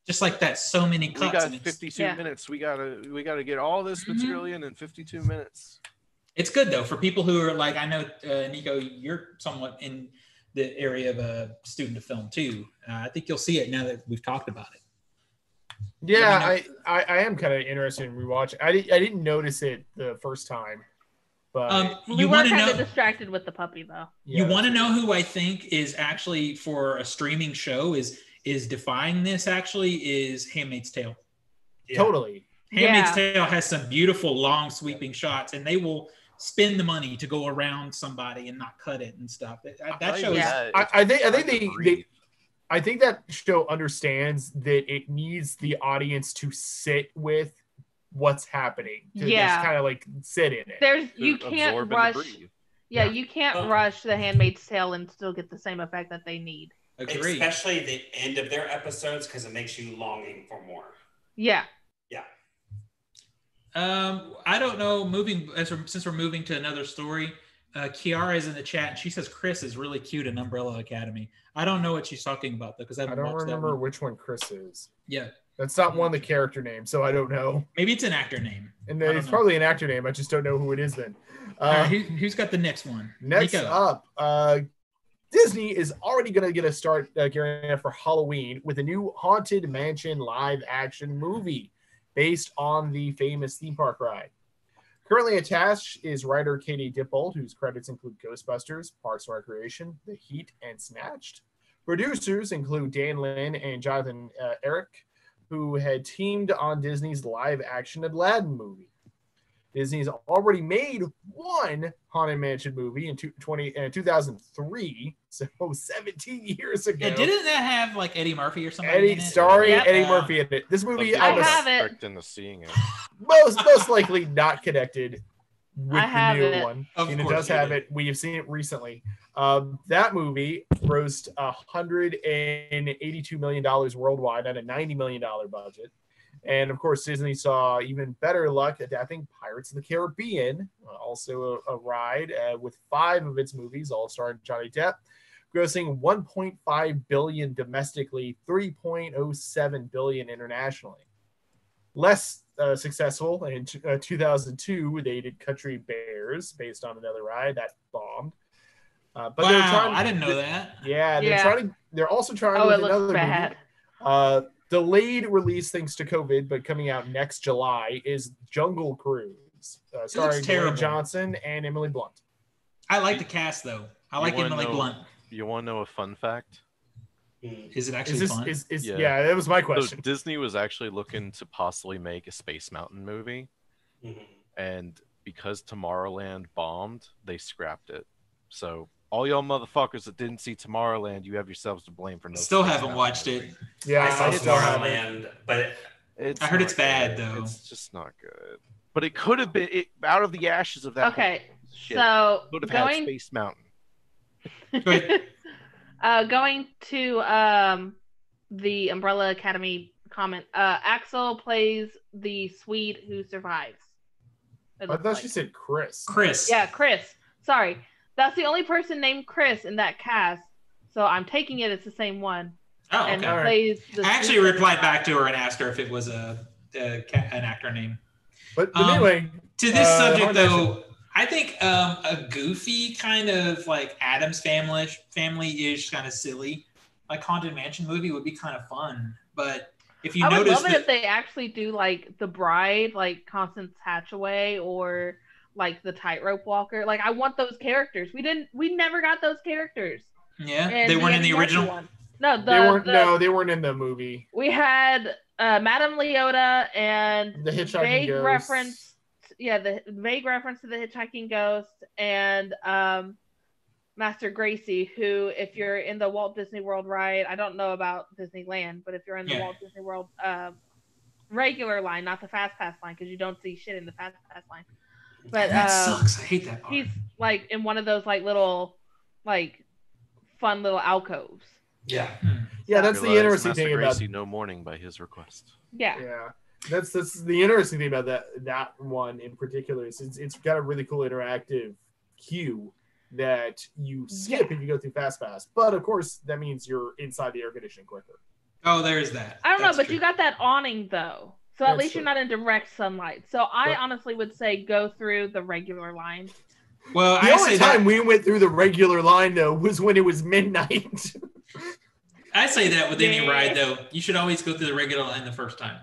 just like that. So many cuts. We got 52 minutes. We gotta get all this material in 52 minutes. It's good though for people who are like, I know Nico, you're somewhat in the area of a student of film too. I think you'll see it now that we've talked about it. Yeah, I am kind of interested in rewatching. I didn't notice it the first time, but we were kind of distracted with the puppy though. Yeah, you want to know who I think is actually for a streaming show is defying this? Actually, is Handmaid's Tale. Yeah. Totally. Handmaid's Tale has some beautiful long sweeping shots, and they will spend the money to go around somebody and not cut it and stuff. That show is. I think that show understands that it needs the audience to sit with what's happening. To just kind of like sit in it. You can't rush. Yeah, you can't rush The Handmaid's Tale and still get the same effect that they need. Agreed. Especially the end of their episodes, because it makes you longing for more. Yeah. Yeah. I don't know. Since we're moving to another story, Kiara is in the chat and she says Chris is really cute in Umbrella Academy. I don't know what she's talking about though, because I don't remember which one Chris is. Yeah, that's not one of the character names, so I don't know. Maybe it's an actor name, and it's probably an actor name. I just don't know who it is then. Who's got the next one? Next Nico. up, Disney is already going to get a start gearing up for Halloween with a new Haunted Mansion live-action movie based on the famous theme park ride. Currently attached is writer Katie Dippold, whose credits include Ghostbusters, Parks and Recreation, The Heat, and Snatched. Producers include Dan Lin and Jonathan Eric, who had teamed on Disney's live-action Aladdin movie. Disney's already made one Haunted Mansion movie in 2003, so 17 years ago. Yeah, didn't that have like Eddie Murphy or something? Eddie Murphy in it. This movie, I have it. Into seeing it. Most likely not connected with the new one. And it does have it. We have seen it recently. That movie grossed $182 million worldwide on a $90 million budget. And of course, Disney saw even better luck adapting Pirates of the Caribbean, also a ride with 5 of its movies, all starring Johnny Depp, grossing $1.5 billion domestically, $3.07 billion internationally. Less successful in 2002, they did Country Bears, based on another ride that bombed. But wow, I didn't know that. Yeah, they're also trying with another bad. Movie. Delayed release thanks to COVID, but coming out next July is Jungle Cruise, starring Dwayne Johnson and Emily Blunt. I like the cast though. I like Emily Blunt. You want to know a fun fact? Is it actually fun? Yeah, that was my question. So Disney was actually looking to possibly make a Space Mountain movie, and because Tomorrowland bombed, they scrapped it. So all y'all motherfuckers that didn't see Tomorrowland, you have yourselves to blame for no. Still haven't watched it. Yeah, I saw Tomorrowland, but I heard it's bad though. It's just not good. But it could have been out of the ashes of that. Okay, shit, so would have had Space Mountain. Going to the Umbrella Academy comment. Axel plays the Swede who survives. I thought she said Chris. Chris. Yeah, Chris. Sorry. That's the only person named Chris in that cast. So I'm taking it it's the same one. Oh, okay. And plays I actually replied back to her and asked her if it was an actor name. But anyway. To this subject, though, I think a goofy kind of like Addams Family-ish kind of silly, like Haunted Mansion movie would be kind of fun. But if you I notice, would love it if they actually do like The Bride, like Constance Hatchaway, or like the Tightrope Walker. Like I want those characters. We never got those characters. Yeah, and they weren't in the original one. No, they weren't in the movie. We had Madame Leota and the Hitchhiking Ghost. The vague reference to the Hitchhiking Ghost and Master Gracie, who, if you're in the Walt Disney World ride, I don't know about Disneyland, but if you're in the Walt Disney World regular line, not the Fast Pass line, because you don't see shit in the Fast Pass line. But that sucks. I hate that part. He's like in one of those like little, like fun little alcoves. Yeah. Yeah, that's the interesting Master thing Gracie about No Morning by his request. Yeah. Yeah. That's the interesting thing about that one in particular is it's got a really cool interactive queue that you skip if you go through Fast Pass. But of course that means you're inside the air conditioning quicker. Oh, there's that. I don't know, but you got that awning though. So at least you're not in direct sunlight. So I honestly would say go through the regular line. Well, the only time we went through the regular line though was when it was midnight. I say that with any ride though. You should always go through the regular line the first time.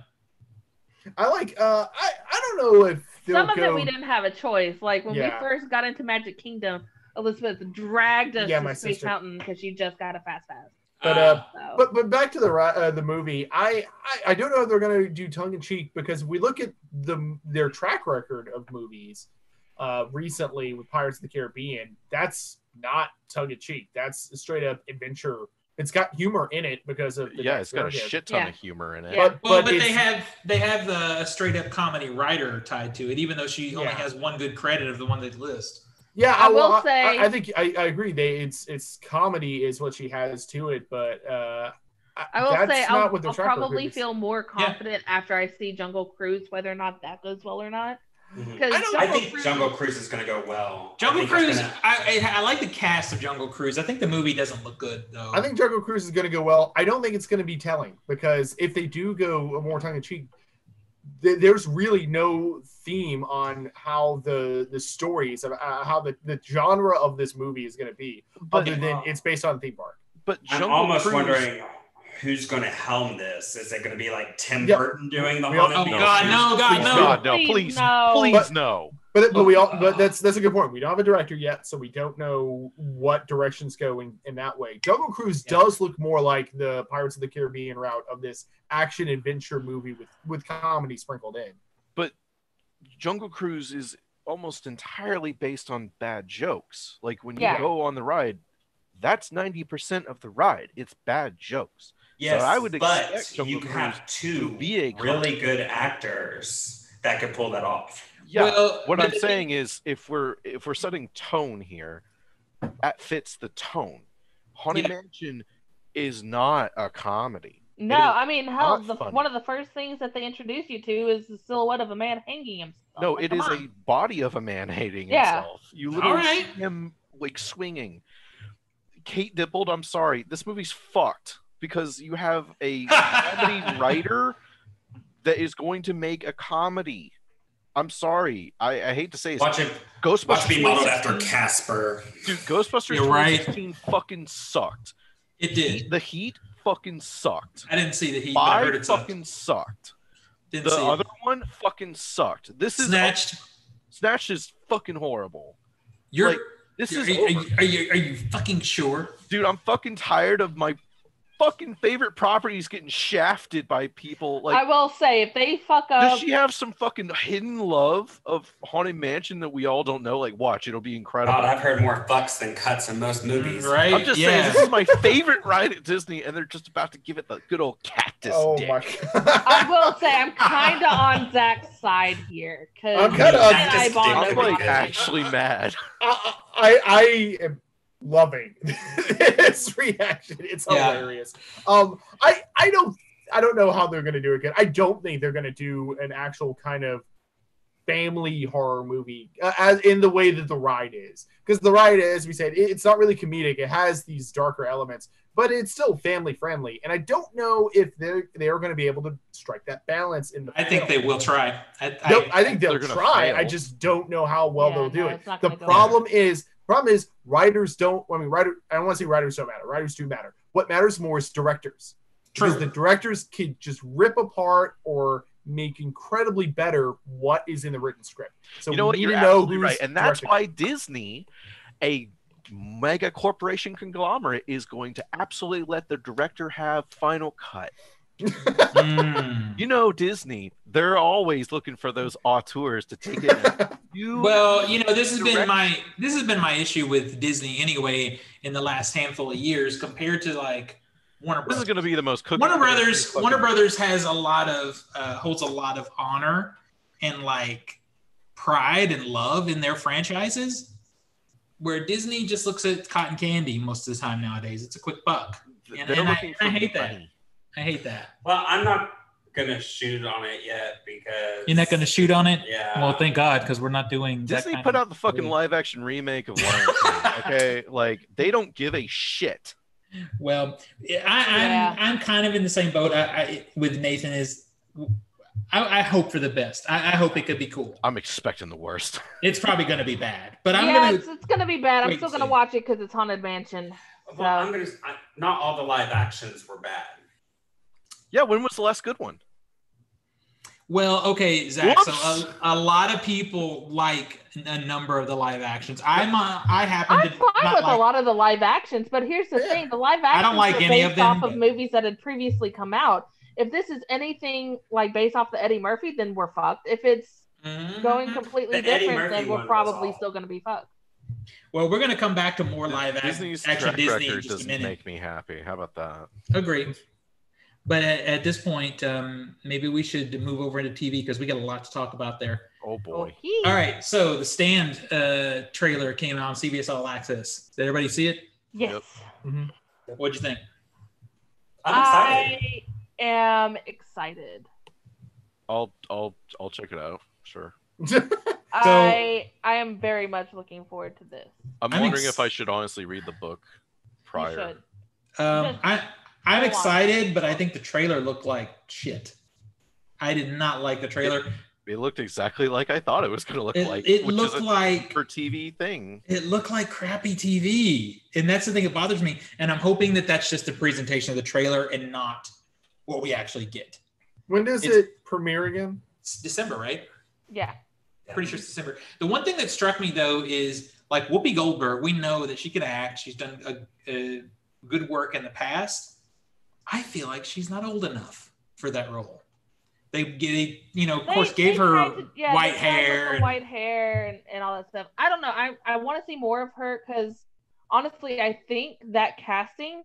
I like I don't know if some of it we didn't have a choice. Like when we first got into Magic Kingdom, Elizabeth dragged us to Space Mountain because she just got a Fast Pass. But back to the movie, I don't know if they're going to do tongue in cheek because we look at their track record of movies recently with Pirates of the Caribbean. That's not tongue in cheek. That's a straight up adventure. It's got humor in it because of it's got a shit ton of humor in it. Yeah. But they have a straight up comedy writer tied to it, even though she only has one good credit of the one they list. Yeah, I will say I think I agree. It's comedy is what she has to it, but I I will say not what their I'll track record probably is. feel more confident after I see Jungle Cruise whether or not that goes well or not. Mm-hmm. I think Jungle Cruise is going to go well. Jungle Cruise, I like the cast of Jungle Cruise. I think the movie doesn't look good, though. I think Jungle Cruise is going to go well. I don't think it's going to be telling, because if they do go more tongue-in-cheek, there's really no theme on how the stories, how the genre of this movie is going to be, other than it's based on a theme park. But I'm almost wondering who's going to helm this. Is it going to be like Tim Burton doing the haunted? Oh God, no! Please no. But that's a good point. We don't have a director yet, so we don't know what directions go in that way. Jungle Cruise does look more like the Pirates of the Caribbean route of this action adventure movie with comedy sprinkled in. But Jungle Cruise is almost entirely based on bad jokes. Like when you go on the ride, that's 90% of the ride. It's bad jokes. Yes, so I would expect but Jungle you Cruise have two to be a really good actors that could pull that off. Yeah, what I'm saying is, if we're setting tone here, that fits the tone. Haunted Mansion is not a comedy. No, I mean, hell, one of the first things that they introduce you to is the silhouette of a man hanging himself. No, it is a body of a man hating himself. You literally see him like swinging. Kate Dippold, I'm sorry, this movie's fucked because you have a comedy writer that is going to make a comedy. I'm sorry. I hate to say it. Watch it. Ghostbusters be modeled after Casper. Dude, Ghostbusters 2016 fucking sucked. It did. The Heat fucking sucked. I didn't see the Heat, but I heard it fucking sucked. Didn't the see other one fucking sucked. This is Snatched. Snatched is fucking horrible. You're like, this is are you fucking sure? Dude, I'm fucking tired of my fucking favorite properties getting shafted by people. Like, I will say, if they fuck up, does she have some fucking hidden love of Haunted Mansion that we all don't know? Like, watch, it'll be incredible. God, I've heard more fucks than cuts in most movies. Right? I'm just saying, this is my favorite ride at Disney, and they're just about to give it the good old cactus dick. My God. I will say, I'm kind of on Zach's side here. I'm kind of on I'm actually mad. I am loving this reaction. It's hilarious. I don't know how they're gonna do it again. I don't think they're gonna do an actual kind of family horror movie as in the way that the ride is, because the ride, as we said, it's not really comedic. It has these darker elements, but it's still family friendly. And I don't know if they are going to be able to strike that balance in the. I think they will try. I think they'll try. Fail. I just don't know how well they'll do it. The problem is writers don't. I mean, I don't want to say writers don't matter. Writers do matter. What matters more is directors. True. Because the directors can just rip apart or make incredibly better what is in the written script. So you know what? You're absolutely right, and that's why Disney, a mega corporation conglomerate, is going to absolutely let the director have final cut. You know, Disney, they're always looking for those auteurs to take it. Well, you know, this has been my issue with Disney anyway in the last handful of years compared to like Warner Brothers. This is going to be the most Warner Brothers has a lot of holds a lot of honor and like pride and love in their franchises, where Disney just looks at cotton candy most of the time nowadays. It's a quick buck, and I hate that. I hate that. Well, I'm not gonna shoot on it yet because you're not gonna shoot on it. Yeah. Well, thank God, because we're not doing. Disney put out the fucking live action remake of Lion King. Okay, like they don't give a shit. Well, I'm kind of in the same boat with Nathan. I hope for the best. I hope it could be cool. I'm expecting the worst. It's probably going to be bad, but it's going to be bad. I'm still going to watch it because it's Haunted Mansion. So. Well, not all the live actions were bad. Yeah, when was the last good one? Well, okay, Zach. Whoops. So a lot of people like a number of the live actions. I'm fine with a lot of the live actions, but here's the thing: the live actions I don't like any of them off of movies that had previously come out. If this is anything like based off the Eddie Murphy, then we're fucked. If it's going completely different, then we're probably still going to be fucked. Well, we're going to come back to more live action Disney in just a minute. Make me happy. How about that? Agreed. But at this point, maybe we should move over into TV because we got a lot to talk about there. Oh, boy. All right. So the Stand trailer came out on CBS All Access. Did everybody see it? Yes. Yep. What'd you think? I'm excited. am excited. I'll check it out. Sure. I am very much looking forward to this. I'm wondering if I should honestly read the book prior. You should. I'm excited, but I think the trailer looked like shit. I did not like the trailer. It looked exactly like I thought it was going to look like. It looked like for TV thing. It looked like crappy TV, and that's the thing that bothers me. And I'm hoping that that's just a presentation of the trailer and not what we actually get. When does it premiere again? It's December, right? Yeah. Pretty sure it's December. The one thing that struck me though is like Whoopi Goldberg. We know that she can act. She's done a good work in the past. I feel like she's not old enough for that role. They of course, gave her white hair. White hair and all that stuff. I don't know. I want to see more of her because honestly, I think that casting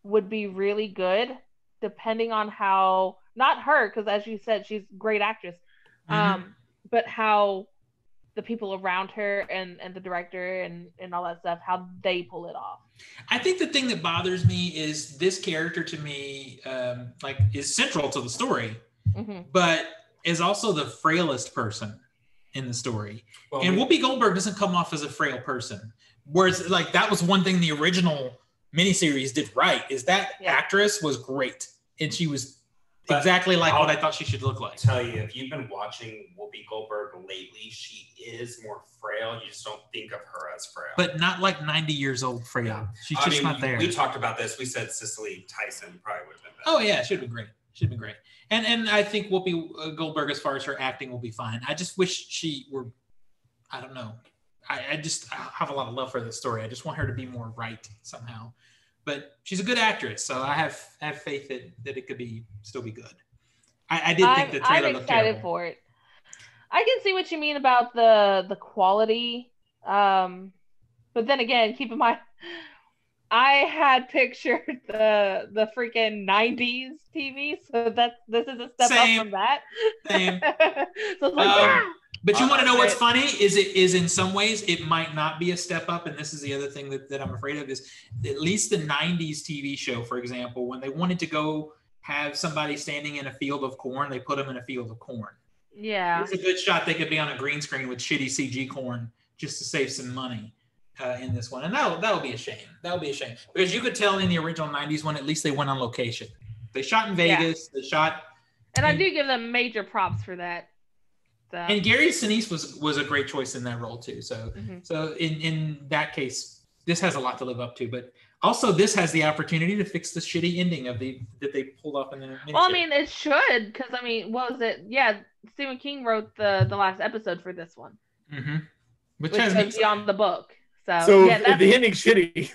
would be really good depending on how, not her, because as you said, she's a great actress, but how the people around her and the director and all that stuff, how they pull it off. I think the thing that bothers me is this character to me is central to the story. But is also the frailest person in the story. Well, and Whoopi Goldberg doesn't come off as a frail person. Whereas like that was one thing the original miniseries did right, is that actress was great. And she was exactly like what I thought she should look like. Tell you, if you've been watching Whoopi Goldberg lately, she is more frail. You just don't think of her as frail. But not like 90 years old frail. Yeah. She's just not there. We talked about this. We said Cicely Tyson probably would have been better. Oh yeah, she'd been great. She'd been great. And I think Whoopi Goldberg, as far as her acting, will be fine. I just wish she were, I don't know. I have a lot of love for this story. I just want her to be more right somehow. But she's a good actress, so I have faith that it could still be good. I did think the trailer looked terrible. I'm excited for it. I can see what you mean about the quality. But then again, keep in mind, I had pictured the freaking 90s TV, so this is a step up from that. Same. So it's like, but you want to know what's funny? Is in some ways it might not be a step up, and this is the other thing that I'm afraid of, is at least the 90s TV show, for example, when they wanted to go have somebody standing in a field of corn, they put them in a field of corn. Yeah. It's a good shot they could be on a green screen with shitty CG corn just to save some money. In this one, and that'll be a shame. That'll be a shame because you could tell in the original 90s one, at least they went on location. They shot in Vegas. They shot, and I do give them major props for that. So. And Gary Sinise was a great choice in that role too. So so in that case, this has a lot to live up to. But also, this has the opportunity to fix the shitty ending that they pulled off in the miniseries. Well, I mean, it should, because I mean, what was it? Yeah, Stephen King wrote the last episode for this one, which was beyond the book. So yeah, the ending's shitty.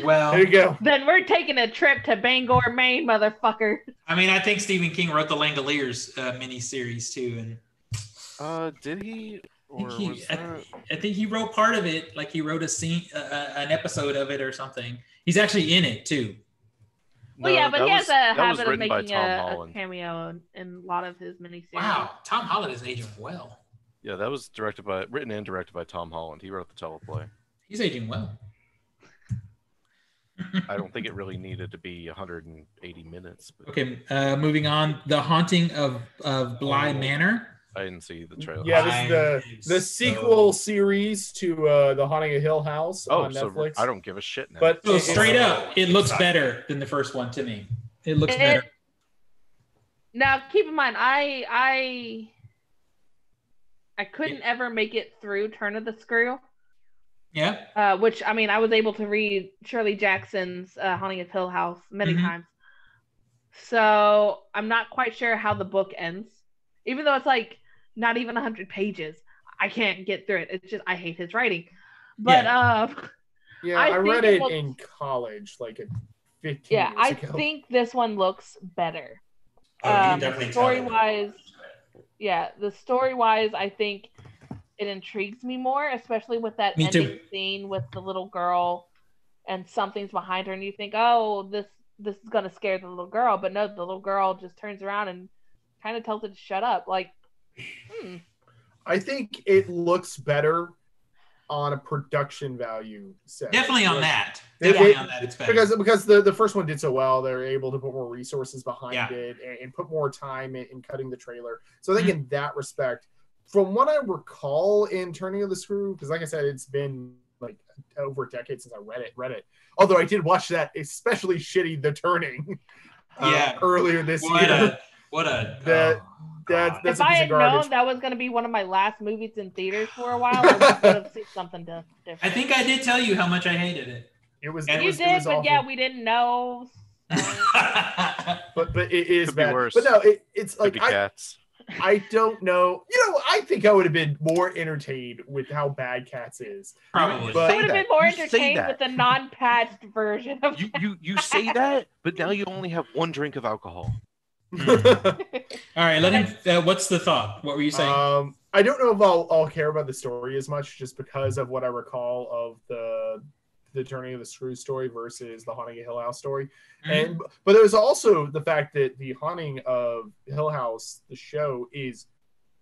Well, there you go. Then we're taking a trip to Bangor, Maine, motherfucker. I mean, I think Stephen King wrote the Langoliers miniseries too, and did he? I think he wrote part of it. Like he wrote a scene, an episode of it or something. He's actually in it too. Well, yeah, but he has a habit of making a cameo in a lot of his miniseries. Wow, Tom Holland is aging well. Yeah, that was written and directed by Tom Holland. He wrote the teleplay. He's aging well. I don't think it really needed to be 180 minutes. But... Okay, moving on. The Haunting of Bly Manor. I didn't see the trailer. Yeah, this is the sequel series to The Haunting of Hill House on Netflix. I don't give a shit now. But straight up, it looks better than the first one to me. It looks better. Now, keep in mind, I couldn't ever make it through Turn of the Screw. Yeah. Which, I mean, I was able to read Shirley Jackson's Haunting of Hill House many times. So I'm not quite sure how the book ends. Even though it's like not even 100 pages, I can't get through it. It's just, I hate his writing. But I read it in college, like 15 years ago. I think this one looks better. Oh, you can definitely story-wise. Yeah, the story-wise, I think it intrigues me more, especially with that ending scene with the little girl and something's behind her, and you think, oh, this is going to scare the little girl. But no, the little girl just turns around and kind of tells it to shut up. Like, I think it looks better on a production value set. Definitely on that. They- Definitely they- on that. It's better. Because the first one did so well, they're able to put more resources behind Yeah. it and put more time in cutting the trailer. So I think Mm-hmm. in that respect, from what I recall in Turning of the Screw, because like I said, it's been like over a decade since I read it. Although I did watch that especially shitty The Turning earlier this year. That's If a I piece had of garbage. known that was going to be one of my last movies in theaters for a while, I would have seen something different. I think I did tell you how much I hated it. It was But awful. yeah, we didn't know. But it is Could be bad. worse. But no, it's Could like be cats. I don't know. I think I would have been more entertained with how bad Cats is. Probably. But- I would have been more You say entertained that. with the non-patched version of You say that, but now you only have one drink of alcohol. All right, let him. What's the thought? What were you saying? I don't know if I'll care about the story as much, just because of what I recall of the Turning of the Screw story versus the Haunting of Hill House story. Mhm. But there's also the fact that the Haunting of Hill House, the show, is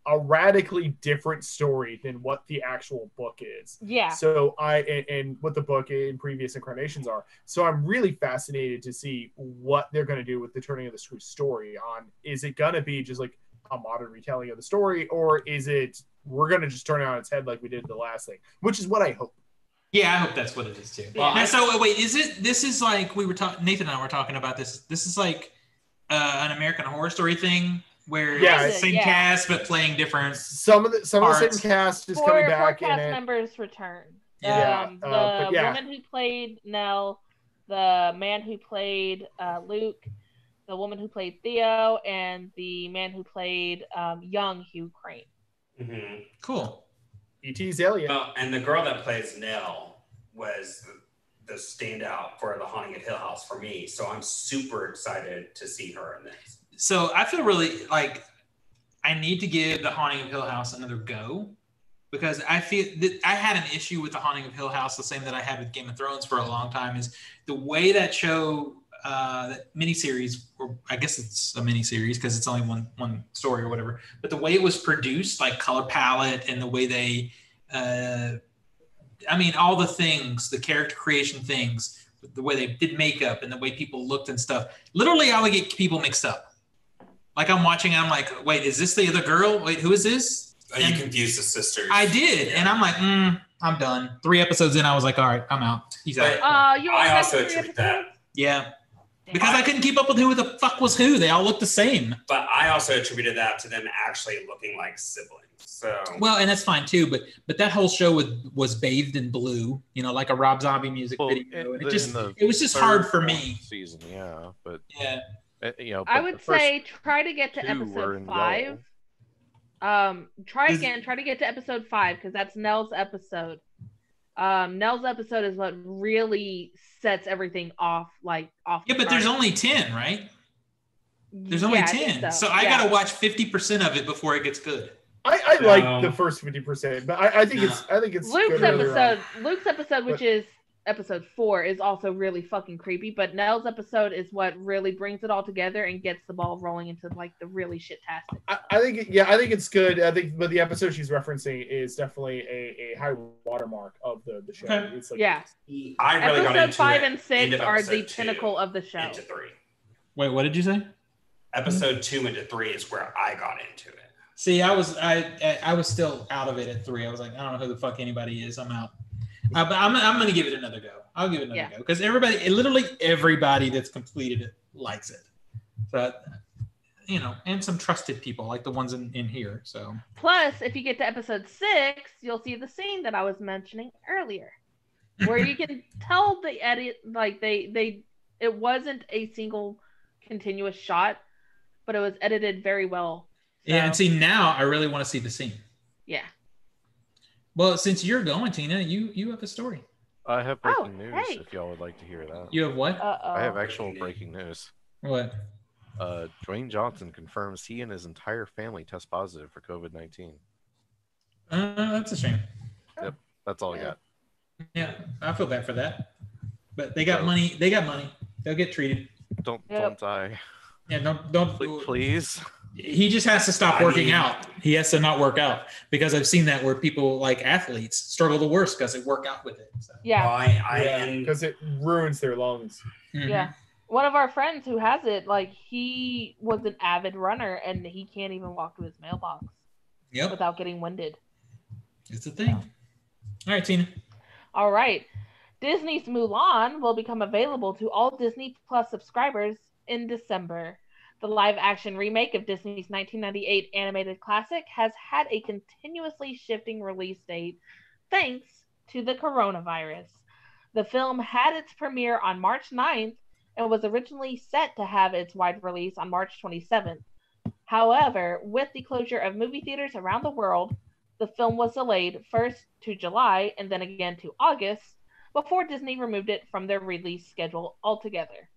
a radically different story than what the actual book is. Yeah. So and what the book in previous incarnations are. So I'm really fascinated to see what they're going to do with the Turning of the Screw story. Is it going to be just like a modern retelling of the story, or is it we're going to just turn it on its head like we did the last thing, which is what I hope. Yeah, I hope that's what it is too. Yeah. Now, so wait, this is like we were talking. Nathan and I were talking about this. This is like an American Horror Story thing where it's the same cast but playing different. Some of the same parts. cast is coming back four in cast it. members return. Yeah. But yeah. Woman who played Nell, the man who played Luke, the woman who played Theo, and the man who played young Hugh Crane. Mm-hmm. Cool. E.T.'s Elliot. Well, and the girl that plays Nell was the standout for the Haunting of Hill House for me. So I'm super excited to see her in this. So I feel really like I need to give the Haunting of Hill House another go, because I feel that I had an issue with the Haunting of Hill House, the same that I had with Game of Thrones for a long time, is the way that show, that miniseries, or I guess it's a miniseries because it's only one story or whatever, but the way it was produced, like color palette and the way they, all the things, the character creation things, the way they did makeup and the way people looked and stuff. Literally, I would get people mixed up. Like I'm watching, I'm like, wait, is this the other girl? Wait, who is this? Oh, you confused the sisters. I did, and I'm like, I'm done. 3 episodes in, I was like, all right, I'm out. He's out. I also attribute that. Yeah, because I couldn't keep up with who the fuck was who. They all looked the same. But I also attributed that to them actually looking like siblings. So well, and that's fine too. But that whole show was bathed in blue, like a Rob Zombie music video. And it was just hard for me. Season, yeah, but yeah, I would say try to get to episode 5. Try to get to episode 5 because that's Nell's episode. Nell's episode is what really sets everything off. Yeah, but there's only 10, right? There's only 10, so I gotta watch 50% of it before it gets good. I like the first 50%, but I think it's Luke's episode. Luke's episode, which is episode 4, is also really fucking creepy. But Nell's episode is what really brings it all together and gets the ball rolling into like the really shit-tastic. I think it's good. But the episode she's referencing is definitely a high watermark of the show. Okay. It's like, yeah, I really got episode into 5 it and 6 are the 2 pinnacle of the show. Into 3. Wait, what did you say? Episode 2 into 3 is where I got into it. See, I was still out of it at 3. I was like, I don't know who the fuck anybody is. I'm out. But I'm going to give it another go. I'll give it another go because literally everybody that's completed it likes it. So, and some trusted people like the ones in here. So plus, if you get to episode 6, you'll see the scene that I was mentioning earlier, where you can tell the edit it wasn't a single continuous shot, but it was edited very well. So, yeah, and see now I really want to see the scene. Yeah. Well, since you're going, Tina, you have a story. I have breaking news if y'all would like to hear that. You have what? I have actual breaking news. What? Dwayne Johnson confirms he and his entire family test positive for COVID-19. That's a shame. Yep, that's all I got. Yeah, I feel bad for that. But they got money. They got money. They'll get treated. Don't die. Yeah, don't. Please. He just has to stop working out. He has to not work out, because I've seen that where people like athletes struggle the worst because they work out with it. So. Yeah. Because it ruins their lungs. Mm-hmm. Yeah. One of our friends who has it, like, he was an avid runner and he can't even walk to his mailbox without getting winded. It's a thing. All right, Tina. All right. Disney's Mulan will become available to all Disney Plus subscribers in December. The live-action remake of Disney's 1998 animated classic has had a continuously shifting release date thanks to the coronavirus. The film had its premiere on March 9th and was originally set to have its wide release on March 27th. However, with the closure of movie theaters around the world, the film was delayed first to July and then again to August before Disney removed it from their release schedule altogether.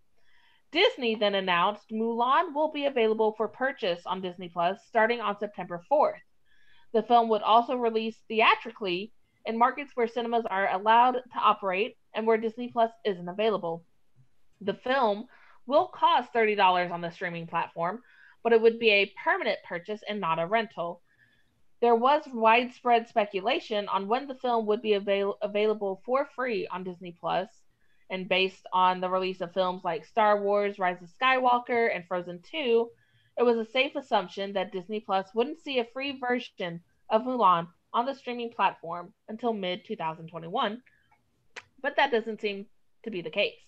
Disney then announced Mulan will be available for purchase on Disney Plus starting on September 4th. The film would also release theatrically in markets where cinemas are allowed to operate and where Disney Plus isn't available. The film will cost $30 on the streaming platform, but it would be a permanent purchase and not a rental. There was widespread speculation on when the film would be available for free on Disney Plus, and based on the release of films like Star Wars, Rise of Skywalker, and Frozen 2, it was a safe assumption that Disney Plus wouldn't see a free version of Mulan on the streaming platform until mid-2021, but that doesn't seem to be the case.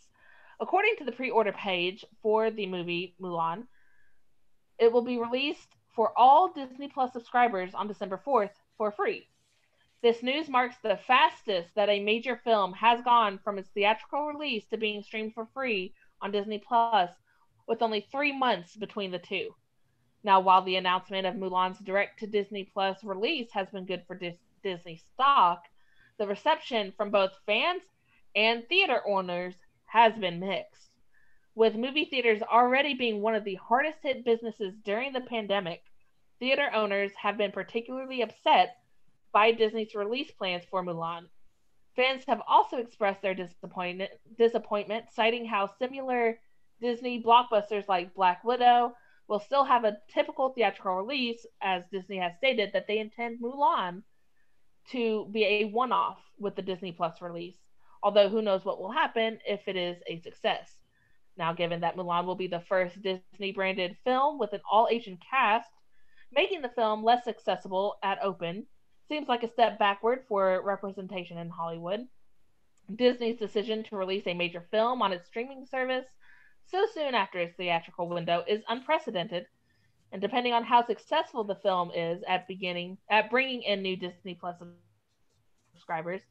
According to the pre-order page for the movie Mulan, it will be released for all Disney Plus subscribers on December 4th for free. This news marks the fastest that a major film has gone from its theatrical release to being streamed for free on Disney Plus, with only 3 months between the two. Now, while the announcement of Mulan's direct-to-Disney Plus release has been good for Disney stock, the reception from both fans and theater owners has been mixed. With movie theaters already being one of the hardest-hit businesses during the pandemic, theater owners have been particularly upset by Disney's release plans for Mulan. Fans have also expressed their disappointment, citing how similar Disney blockbusters like Black Widow will still have a typical theatrical release, as Disney has stated that they intend Mulan to be a one-off with the Disney Plus release, although who knows what will happen if it is a success. Now, given that Mulan will be the first Disney-branded film with an all-Asian cast, making the film less accessible at open seems like a step backward for representation in Hollywood. Disney's decision to release a major film on its streaming service so soon after its theatrical window is unprecedented, and depending on how successful the film is at bringing in new Disney Plus subscribers,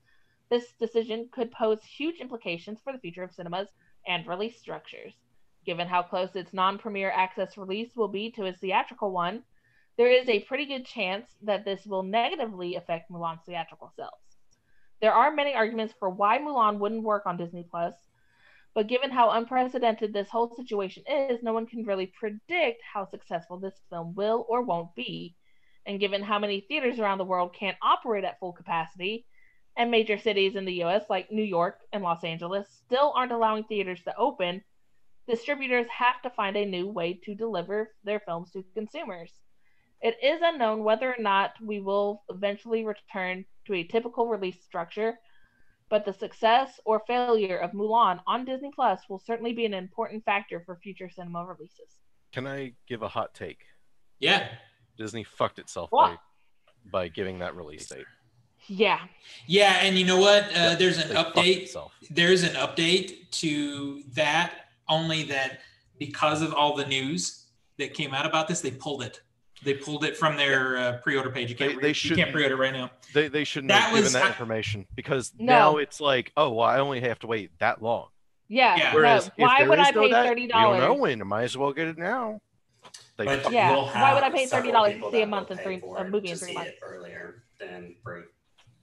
this decision could pose huge implications for the future of cinemas and release structures. Given how close its non-premiere access release will be to its theatrical one, there is a pretty good chance that this will negatively affect Mulan's theatrical sales. There are many arguments for why Mulan wouldn't work on Disney Plus, but given how unprecedented this whole situation is, no one can really predict how successful this film will or won't be. And given how many theaters around the world can't operate at full capacity, and major cities in the US like New York and Los Angeles still aren't allowing theaters to open, distributors have to find a new way to deliver their films to consumers. It is unknown whether or not we will eventually return to a typical release structure, but the success or failure of Mulan on Disney Plus will certainly be an important factor for future cinema releases. Can I give a hot take? Yeah. Disney fucked itself by giving that release date. Yeah. Yeah, and you know what? There's an update. There's an update to that, only that because of all the news that came out about this, they pulled it. They pulled it from their pre-order page. You can't pre-order right now. They shouldn't have given that information, because now it's like, oh, well, I only have to wait that long. Yeah. Whereas why would I pay $30? You don't know when. I might as well get it now. Why would I pay $30 to see a movie in 3 months? Earlier than free.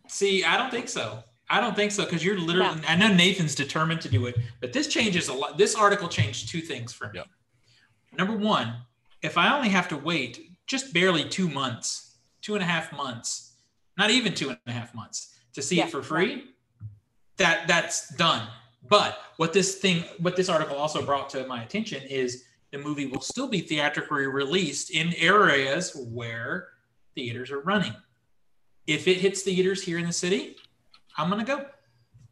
See, I don't think so. Because you're literally. No. I know Nathan's determined to do it, but this changes a lot. This article changed two things for me. Yep. Number one, if I only have to wait just barely 2 months, 2.5 months, not even 2.5 months to see it for free, that's done. But what this article also brought to my attention is the movie will still be theatrically released in areas where theaters are running. If it hits theaters here in the city, I'm going to go.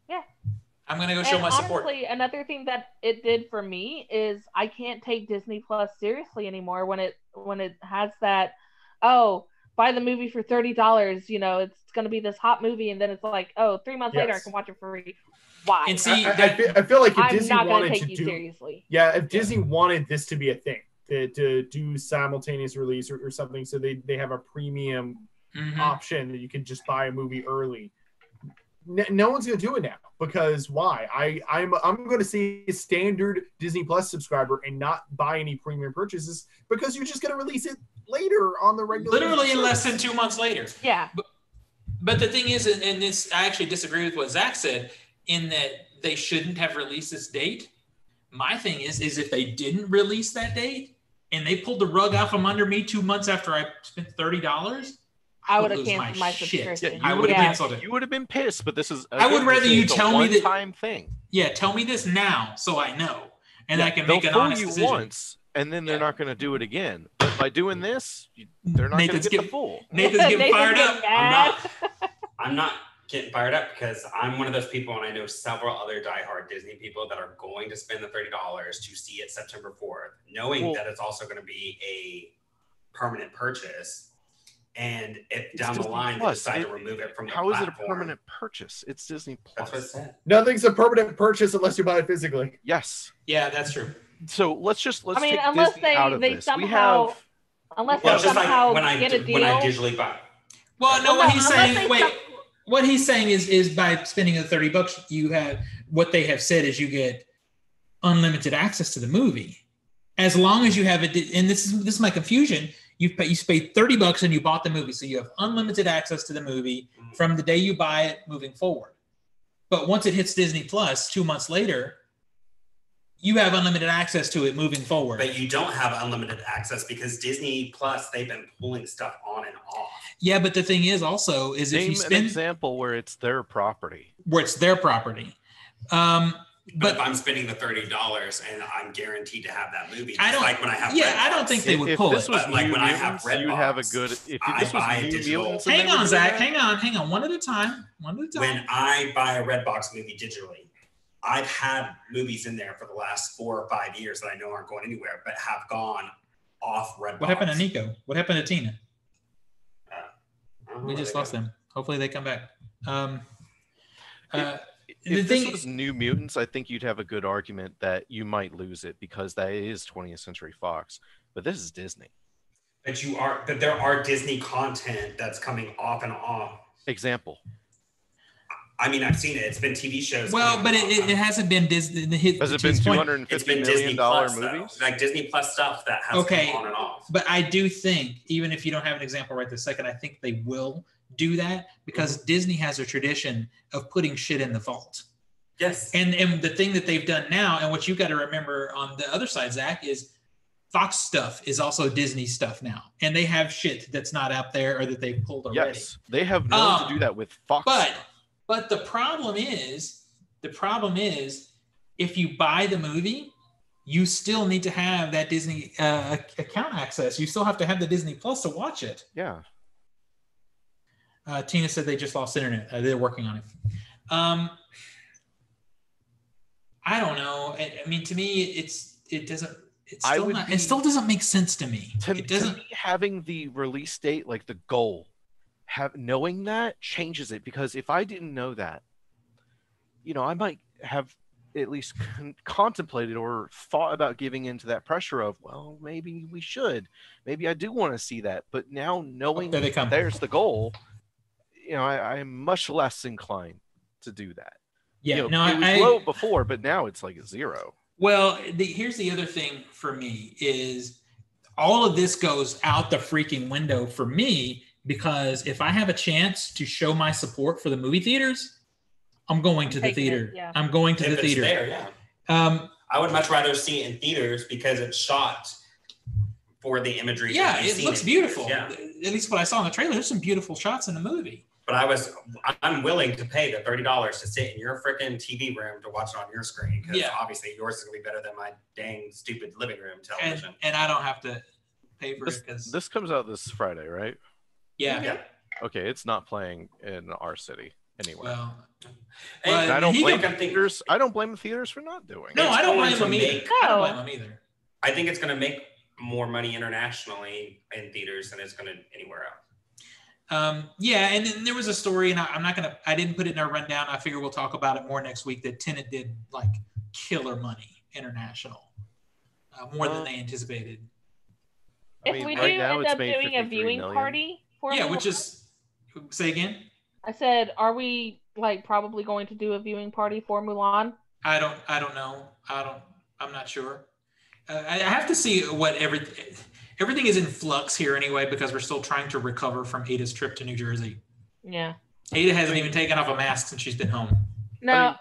Yeah. I'm going to go show my support. Honestly, another thing that it did for me is I can't take Disney Plus seriously anymore when it has that, oh, buy the movie for $30, you know, it's going to be this hot movie, and then it's like, oh, 3 months later I can watch it for free. Why? And see, I feel like if I'm Disney not going wanted to take to you do, seriously. yeah, if Disney wanted this to be a thing, to do simultaneous release or something, so they have a premium option that you can just buy a movie early. No one's going to do it now, because why? I'm going to see a standard Disney Plus subscriber and not buy any premium purchases, because you're just going to release it later on the regular. Literally in less than 2 months later. Yeah. But the thing is, and this, I actually disagree with what Zach said, in that they shouldn't have released this date. My thing is if they didn't release that date and they pulled the rug out from under me 2 months after I spent $30, I would have canceled my subscription. Yeah, I would have canceled it. You would have been pissed, but this is. I would rather you tell me that time thing. Yeah, tell me this now so I know, and I can they'll make an fool honest you decision. once, and then they're not going to do it again. But by doing this, they're not going to get the fool. Nathan's getting fired up. I'm not getting fired up, because I'm one of those people, and I know several other diehard Disney people that are going to spend the $30 to see it September 4th, knowing that it's also going to be a permanent purchase. And if down the line they decide to remove it from the platform. How is it a permanent purchase? It's Disney Plus. That's what it said. Nothing's a permanent purchase unless you buy it physically. Yes. Yeah, that's true. So let's take unless Disney out of they this. somehow, unless they somehow when I digitally buy. Well, no, what he's saying. What he's saying is by spending the $30, you have what they have said is you get unlimited access to the movie, as long as you have it. And this is my confusion. You paid $30 and you bought the movie, so you have unlimited access to the movie from the day you buy it moving forward. But once it hits Disney Plus 2 months later, you have unlimited access to it moving forward. But you don't have unlimited access because Disney Plus, they've been pulling stuff on and off. Yeah, but the thing is also is if you spend an example where it's their property. But if I'm spending the $30 and I'm guaranteed to have that movie, I don't. Like when I have. Yeah, I don't think they would pull it. But like when I have Redbox, you have a good. If this was New Mutants, hang on, Zach. Hang on. One at a time. When I buy a Redbox movie digitally, I've had movies in there for the last 4 or 5 years that I know aren't going anywhere, but have gone off Redbox. What happened to Nico? What happened to Tina? We just lost them. Hopefully they come back. If this was New Mutants, I think you'd have a good argument that you might lose it because that is 20th Century Fox. But this is Disney. But there are Disney content that's coming off and off. Example. I mean, I've seen it. It's been TV shows. Well, but it hasn't been Disney. Has it been $250 million movies? Like Disney Plus stuff that has come on and off. But I do think, even if you don't have an example right this second, I think they will do that because Disney has a tradition of putting shit in the vault. Yes. And the thing that they've done now, and what you got to remember on the other side, Zach, is Fox stuff is also Disney stuff now. And they have shit that's not out there or that they've pulled already. Yes, they have known to do that with Fox. But the problem is, if you buy the movie, you still need to have that Disney account access. You still have to have the Disney Plus to watch it. Yeah. Tina said they just lost internet. They're working on it. I don't know. I mean, to me, it still doesn't make sense to me. To me, having the release date, like the goal, knowing that changes it, because if I didn't know that, I might have at least contemplated or thought about giving into that pressure of, well, maybe we should, maybe I do want to see that. But now knowing there's the goal, I'm much less inclined to do that. Yeah, it was low before, but now it's like a 0. Well, here's the other thing for me is all of this goes out the freaking window for me, because if I have a chance to show my support for the movie theaters, I'm going to the theater. Yeah. I'm going to the theater. There, yeah. I would much rather see it in theaters because it's shot for the imagery. Yeah, it looks beautiful. Yeah. At least what I saw in the trailer, there's some beautiful shots in the movie. But I'm willing to pay the $30 to sit in your freaking TV room to watch it on your screen, because obviously yours is gonna be better than my dang stupid living room television. And I don't have to pay for it because this comes out this Friday, right? Yeah. Okay, it's not playing in our city anywhere. Well, and I don't blame the theaters. I don't blame the theaters for not doing it. No, I don't blame them either. I don't blame them either. I think it's gonna make more money internationally in theaters than it's gonna anywhere else. Yeah, and then there was a story, and I didn't put it in our rundown. I figure we'll talk about it more next week. That Tenet did like killer money international, more than they anticipated. If we do end up doing a viewing party for Mulan, which is, say again. I said, are we like probably going to do a viewing party for Mulan? I don't know. I'm not sure. I have to see what everything is in flux here anyway, because we're still trying to recover from Ada's trip to New Jersey. Yeah. Ada hasn't even taken off a mask since she's been home. No,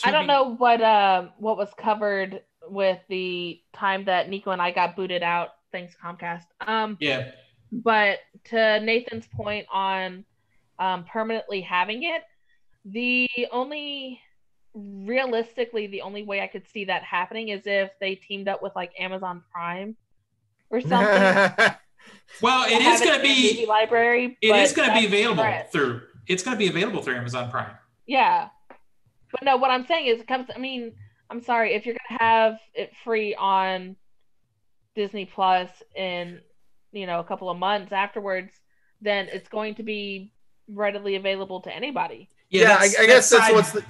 I don't know what was covered with the time that Nico and I got booted out. Thanks, Comcast. Yeah. But to Nathan's point on permanently having it, realistically, the only way I could see that happening is if they teamed up with like Amazon Prime or something. Well, it is going to be library. It is going to be available through. It's going to be available through Amazon Prime. Yeah, but no, what I'm saying is, I'm sorry, if you're going to have it free on Disney Plus in a couple of months afterwards, then it's going to be readily available to anybody. Yeah, I guess that's what's the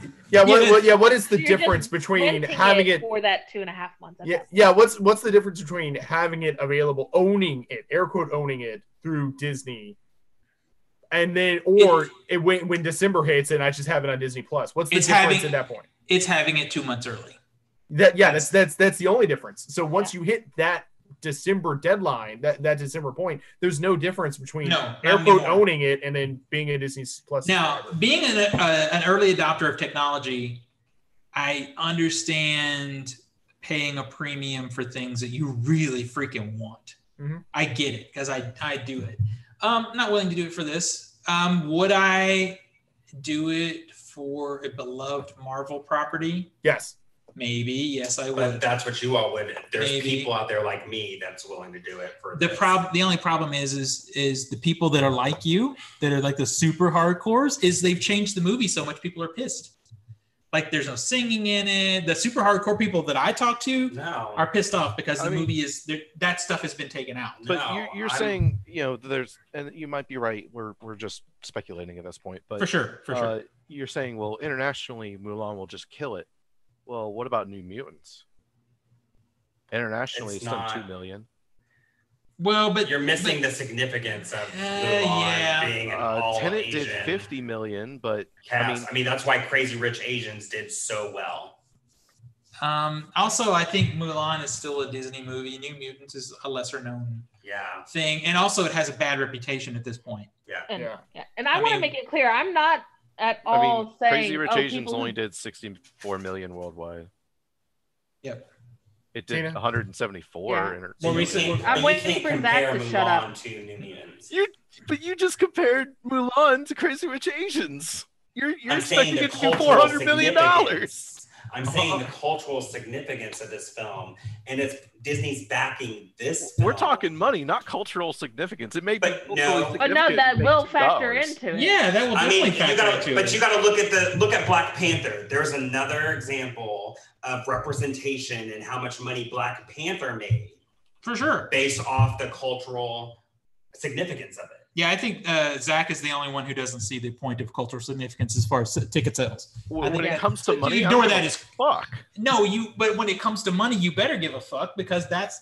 what is the difference between having it for that 2.5 months? Yeah. What's the difference between having it available, owning it, air quote owning it through Disney, and then when December hits and I just have it on Disney Plus? What's the difference at that point? It's having it 2 months early. That's the only difference. So once you hit that December deadline, that December point, there's no difference between air quote owning it and then being a Disney Plus. Now, being an early adopter of technology, I understand paying a premium for things that you really freaking want. Mm-hmm. I get it because I do it. I'm not willing to do it for this. Would I do it for a beloved Marvel property? Yes. Maybe, yes, I would. But that's what you all would. There's people out there like me that's willing to do it for the only problem is the people that are like you, that are like the super hardcores, is they've changed the movie so much people are pissed. Like there's no singing in it. The super hardcore people that I talk to are pissed off because the movie is that stuff has been taken out. But you're saying, there's, and you might be right. We're just speculating at this point, but for sure. You're saying, well, internationally, Mulan will just kill it. Well, what about New Mutants? Internationally, it's done 2 million. Well, but you're missing the significance of Mulan being an all Tenet Asian. did 50 million, but I mean that's why Crazy Rich Asians did so well. Also, I think Mulan is still a Disney movie. New Mutants is a lesser known thing, and also it has a bad reputation at this point. And I want to make it clear, I'm not at all saying Crazy Rich Asians only did 64 million worldwide. Yep. It did 174. More recently, I'm waiting for Zach to shut up. But you just compared Mulan to Crazy Rich Asians. You're expecting it to do $400 million. I'm saying the cultural significance of this film, and it's Disney's backing this film. We're talking money, not cultural significance. It may be that will factor into it. Yeah, that will definitely factor into it. But you got to look at Black Panther. There's another example of representation and how much money Black Panther made. For sure. Based off the cultural significance of it. Yeah, I think Zach is the only one who doesn't see the point of cultural significance as far as ticket sales. Well, when it comes to money, ignore that as fuck. No, but when it comes to money, you better give a fuck because that's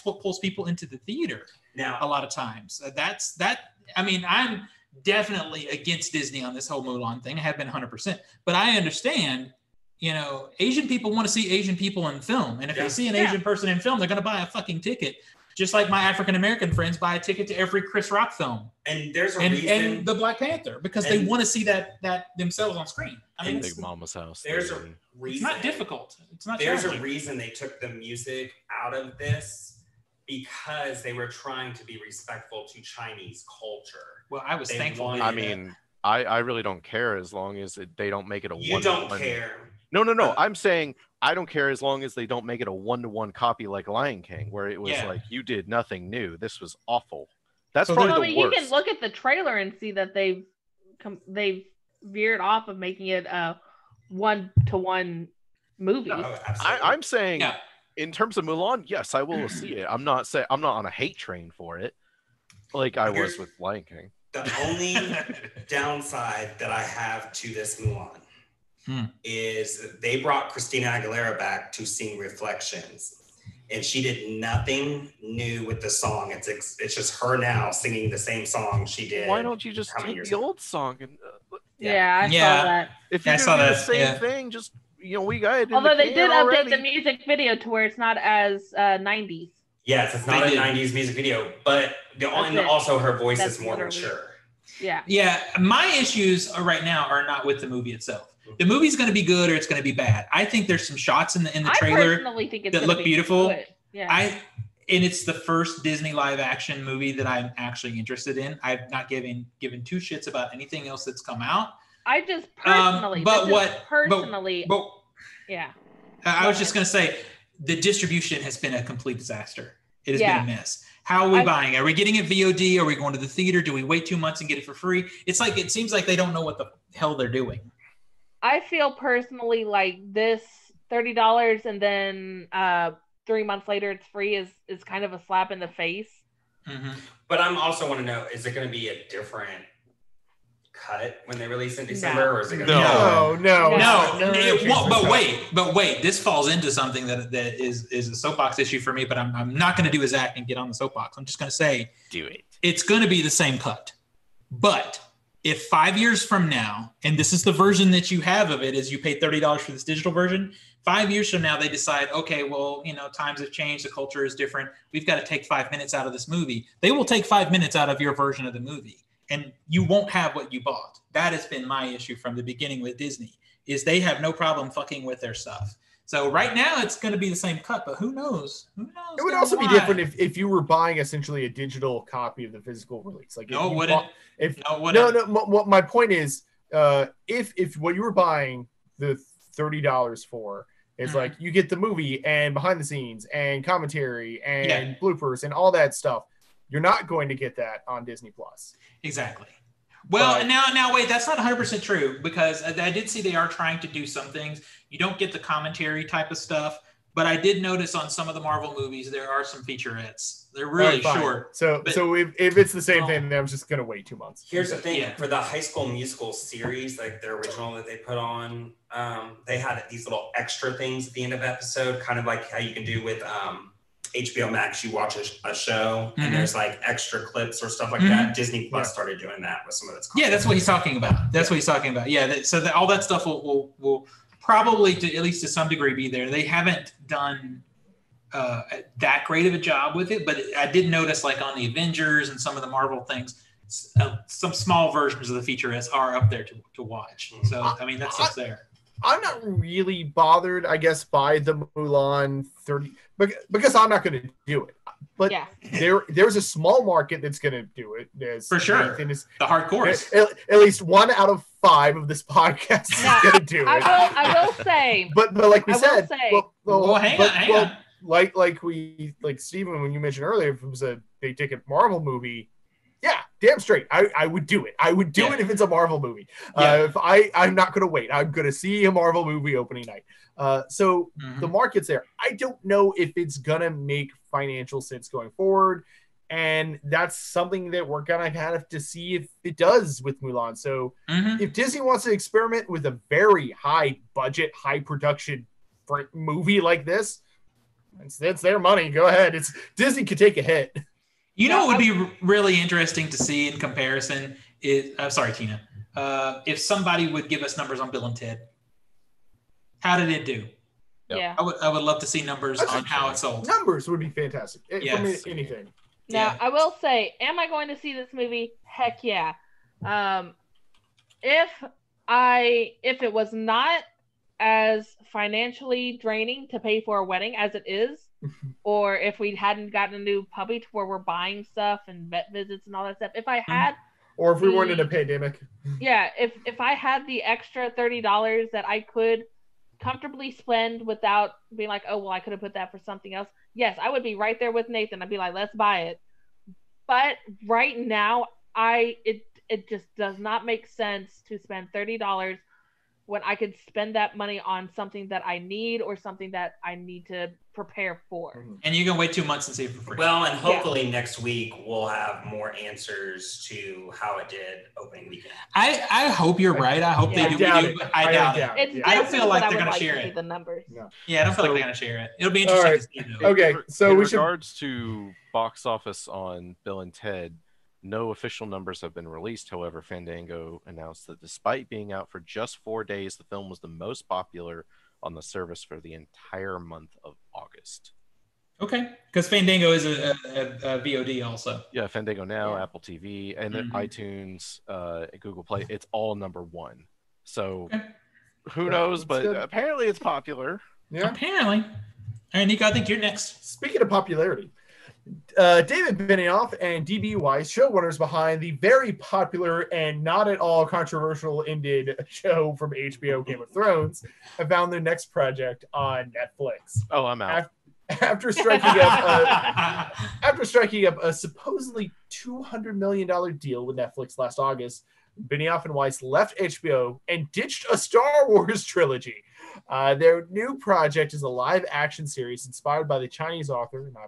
what pulls people into the theater. Now, a lot of times, I mean, I'm definitely against Disney on this whole Mulan thing. I have been 100%, but I understand. Asian people want to see Asian people in film, and if they see an Asian person in film, they're going to buy a fucking ticket. Just like my African-American friends buy a ticket to every Chris Rock film. And there's a reason. And the Black Panther, because they want to see that themselves on screen. I mean, Big Mama's House. There's a reason. It's not difficult. It's not There's challenging. a reason they took the music out of this because they were trying to be respectful to Chinese culture. Well, I was thankful. I mean, I really don't care as long as they don't make it a one. You don't care. No. I'm saying I don't care as long as they don't make it a 1-to-1 copy like Lion King, where it was like you did nothing new. This was awful. That's probably the worst. You can look at the trailer and see that they've veered off of making it a 1-to-1 movie. No, I'm saying, in terms of Mulan, yes, I will see it. I'm not on a hate train for it, like I was with Lion King. The only downside that I have to this Mulan is they brought Christina Aguilera back to sing Reflections, and she did nothing new with the song. It's just her now singing the same song she did. Why don't you just take the old song and? I saw that. If you're gonna do the same thing, just we got it. Although they did update the music video to where it's not as 90s. Yes, it's not a 90s music video, but also her voice is more mature. Yeah. My issues right now are not with the movie itself. The movie's going to be good or it's going to be bad. I think there's some shots in the trailer that look beautiful. Good. Yeah. And it's the first Disney live action movie that I'm actually interested in. I've not given two shits about anything else that's come out. I just personally, I was just going to say the distribution has been a complete disaster. It has been a mess. How are we buying? Are we getting it VOD? Are we going to the theater? Do we wait 2 months and get it for free? It seems like they don't know what the hell they're doing. I feel personally like this $30 and then 3 months later it's free is kind of a slap in the face. Mm-hmm. But I'm also want to know, is it going to be a different cut when they release in December, or is it going to But wait, this falls into something that is a soapbox issue for me. But I'm not going to do a Zach and get on the soapbox. I'm just going to say, do it. It's going to be the same cut, but if 5 years from now, and this is the version that you have of it, is you pay $30 for this digital version. 5 years from now, they decide, okay, well, times have changed, the culture is different. We've got to take 5 minutes out of this movie. They will take 5 minutes out of your version of the movie, and you won't have what you bought. That has been my issue from the beginning with Disney, is they have no problem fucking with their stuff. So right now it's going to be the same cut, but who knows? It would also be different if you were buying essentially a digital copy of the physical release. Like my point is, if what you were buying the $30 for is like you get the movie and behind the scenes and commentary and bloopers and all that stuff, you're not going to get that on Disney Plus. Exactly. Well, now wait, that's not 100% true, because I did see they are trying to do some things. You don't get the commentary type of stuff, but I did notice on some of the Marvel movies there are some featurettes. They're really short. So if it's the same thing, then I'm just going to wait 2 months. Here's the thing. For the High School Musical series, like the original that they put on, they had these little extra things at the end of episode, kind of like how you can do with HBO Max. You watch a show and there's like extra clips or stuff like that. Disney Plus started doing that with some of its content. Yeah, that's what he's talking about. That's what he's talking about. Yeah, all that stuff will probably, at least to some degree, be there. They haven't done that great of a job with it, but I did notice, like on the Avengers and some of the Marvel things, some small versions of the featurettes are up there to watch. So I mean, that stuff's there. I'm not really bothered, I guess, by the Mulan 30 because I'm not going to do it. But there's a small market that's going to do it. For sure. The hardcore. At least 1 out of 5 of this podcast is going to do it. I will say. But like we said, hang on. Like Steven, when you mentioned earlier, if it was a big ticket Marvel movie, yeah, damn straight. I would do it. I would do it if it's a Marvel movie. If I'm not going to wait. I'm going to see a Marvel movie opening night. So the market's there. I don't know if it's going to make financial sense going forward. And that's something that we're going to have to see if it does with Mulan. So if Disney wants to experiment with a very high budget, high production movie like this, it's their money. Go ahead. Disney could take a hit. You know what would be really interesting to see in comparison is, sorry, Tina, if somebody would give us numbers on Bill and Ted. How did it do? Yeah. I would love to see numbers on how it sold. Numbers would be fantastic. Yes. From anything. Now, I will say, am I going to see this movie? Heck yeah. If it was not as financially draining to pay for a wedding as it is, or if we hadn't gotten a new puppy to where we're buying stuff and vet visits and all that stuff. If I had, or if we weren't in a pandemic. Yeah, if I had the extra $30 that I could comfortably spend without being like, oh well, I could have put that for something else. Yes, I would be right there with Nathan. I'd be like, let's buy it. But right now, it just does not make sense to spend $30 when I could spend that money on something that I need or something that I need to prepare for. And you can wait 2 months and see it for free. Well, and hopefully next week we'll have more answers to how it did opening weekend. I hope you're right. I hope they do. But I doubt it. I don't feel like they're going to share it. The numbers. No. Yeah, I don't feel like they're going to share it. It'll be interesting to see, though. Okay, so in we should. regards to box office on Bill and Ted, no official numbers have been released. However, Fandango announced that despite being out for just 4 days, the film was the most popular on the service for the entire month of August. Okay, because Fandango is a VOD also. Yeah, Fandango Now, Apple TV, and then iTunes, Google Play. It's all number one. So who knows? But apparently it's popular. Yeah. Apparently. All right, Nico, I think you're next. Speaking of popularity, David Benioff and D.B. Weiss, showrunners behind the very popular and not at all controversial ended show from HBO, Game of Thrones, have found their next project on Netflix. Oh, I'm out. After striking up a supposedly $200 million deal with Netflix last August, Benioff and Weiss left HBO and ditched a Star Wars trilogy. Their new project is a live-action series inspired by the Chinese author, and I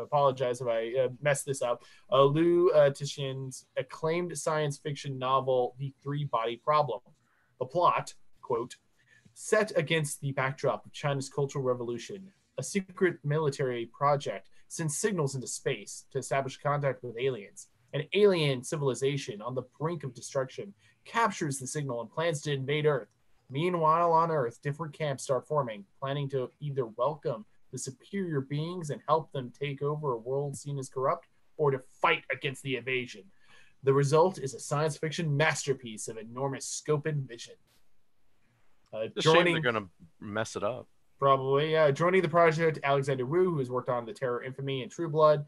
apologize if I messed this up, Liu Cixin's acclaimed science fiction novel, The Three-Body Problem. The plot, quote, set against the backdrop of China's Cultural Revolution, a secret military project sends signals into space to establish contact with aliens. An alien civilization on the brink of destruction captures the signal and plans to invade Earth. Meanwhile, on Earth, different camps start forming, planning to either welcome the superior beings and help them take over a world seen as corrupt, or to fight against the invasion. The result is a science fiction masterpiece of enormous scope and vision. Shame they're going to mess it up. Probably, yeah. Joining the project, Alexander Wu, who has worked on The Terror Infamy and True Blood,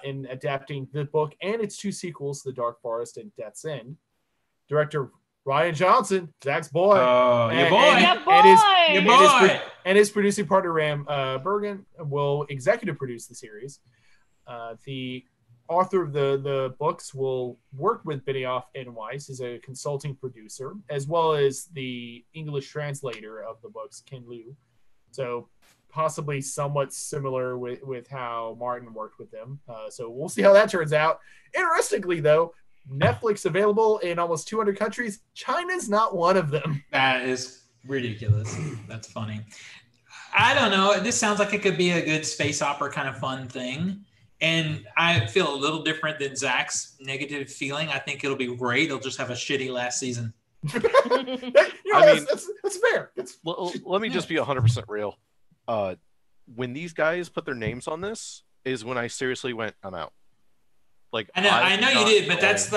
in adapting the book and its two sequels, The Dark Forest and Death's End. Director Ryan Johnson, Zach's boy. Oh, your boy. And his producing partner, Ram Bergen, will executive produce the series. The author of the books will work with Benioff and Weiss as a consulting producer, as well as the English translator of the books, Ken Liu. So possibly somewhat similar with how Martin worked with them. So we'll see how that turns out. Interestingly, though, Netflix available in almost 200 countries. China's not one of them. That is ridiculous. That's funny. I don't know. This sounds like it could be a good space opera kind of fun thing. And I feel a little different than Zach's negative feeling. I think it'll be great. They'll just have a shitty last season. That's fair. Let me just be 100% real. When these guys put their names on this is when I seriously went, I'm out. Like I know you did, but that's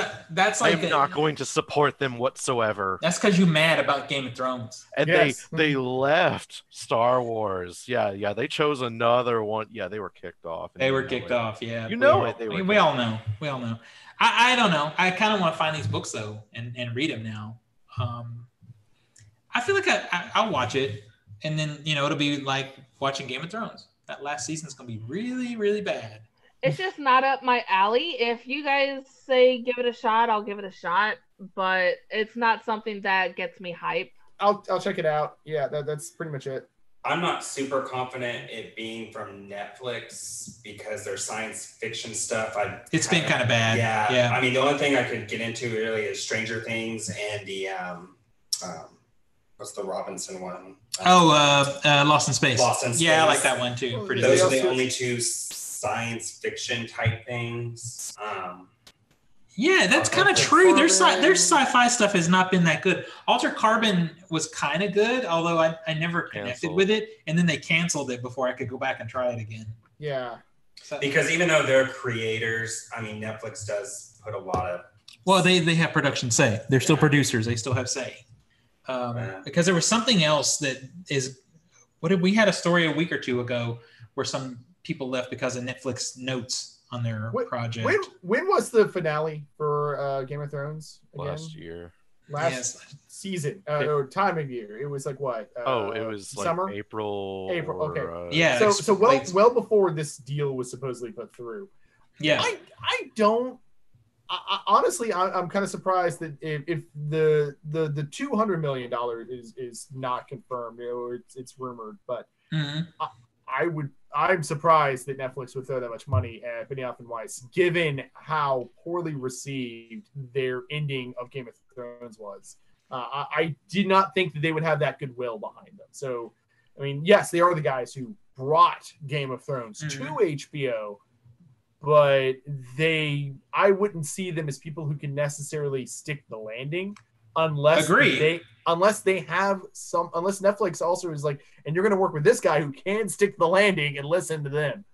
like I'm not going to support them whatsoever. That's because you're mad about Game of Thrones. And they left Star Wars. Yeah, they chose another one. Yeah, they were kicked off. They were kicked off. Yeah, you know it. We all know. We all know. I don't know. I kind of want to find these books though and read them now. I feel like I'll watch it, and then it'll be like watching Game of Thrones. That last season's gonna be really, really bad. It's just not up my alley. If you guys say give it a shot, I'll give it a shot. But it's not something that gets me hype. I'll check it out. Yeah, that's pretty much it. I'm not super confident it being from Netflix because their science fiction stuff. It's been kind of bad. Yeah. I mean, the only thing I could get into really is Stranger Things and the what's the Robinson one? Lost in Space. Lost in Space. Yeah, I like that one too. Those are the only two science fiction type things. Yeah, that's kind of true. Their sci-fi stuff has not been that good. Altered Carbon was kind of good, although I never connected with it, and then they canceled it before I could go back and try it again. Yeah. Because even though they're creators, I mean, Netflix does put a lot of... Well, they have production say. They're still producers. They still have say. Because there was something else that is... we had a story a week or two ago where some people left because of Netflix notes on their project. When was the finale for Game of Thrones again? Last season or time of year. It was like what? It was summer? like April. Okay. Yeah. So well before this deal was supposedly put through. Yeah. I don't. Honestly, I'm kind of surprised that if the $200 million is not confirmed, or it's rumored, but I'm surprised that Netflix would throw that much money at Benioff and Weiss, given how poorly received their ending of Game of Thrones was. I did not think that they would have that goodwill behind them. So, I mean, yes, they are the guys who brought Game of Thrones to HBO, but I wouldn't see them as people who can necessarily stick the landing unless Netflix also is like, and you're going to work with this guy who can stick the landing and listen to them.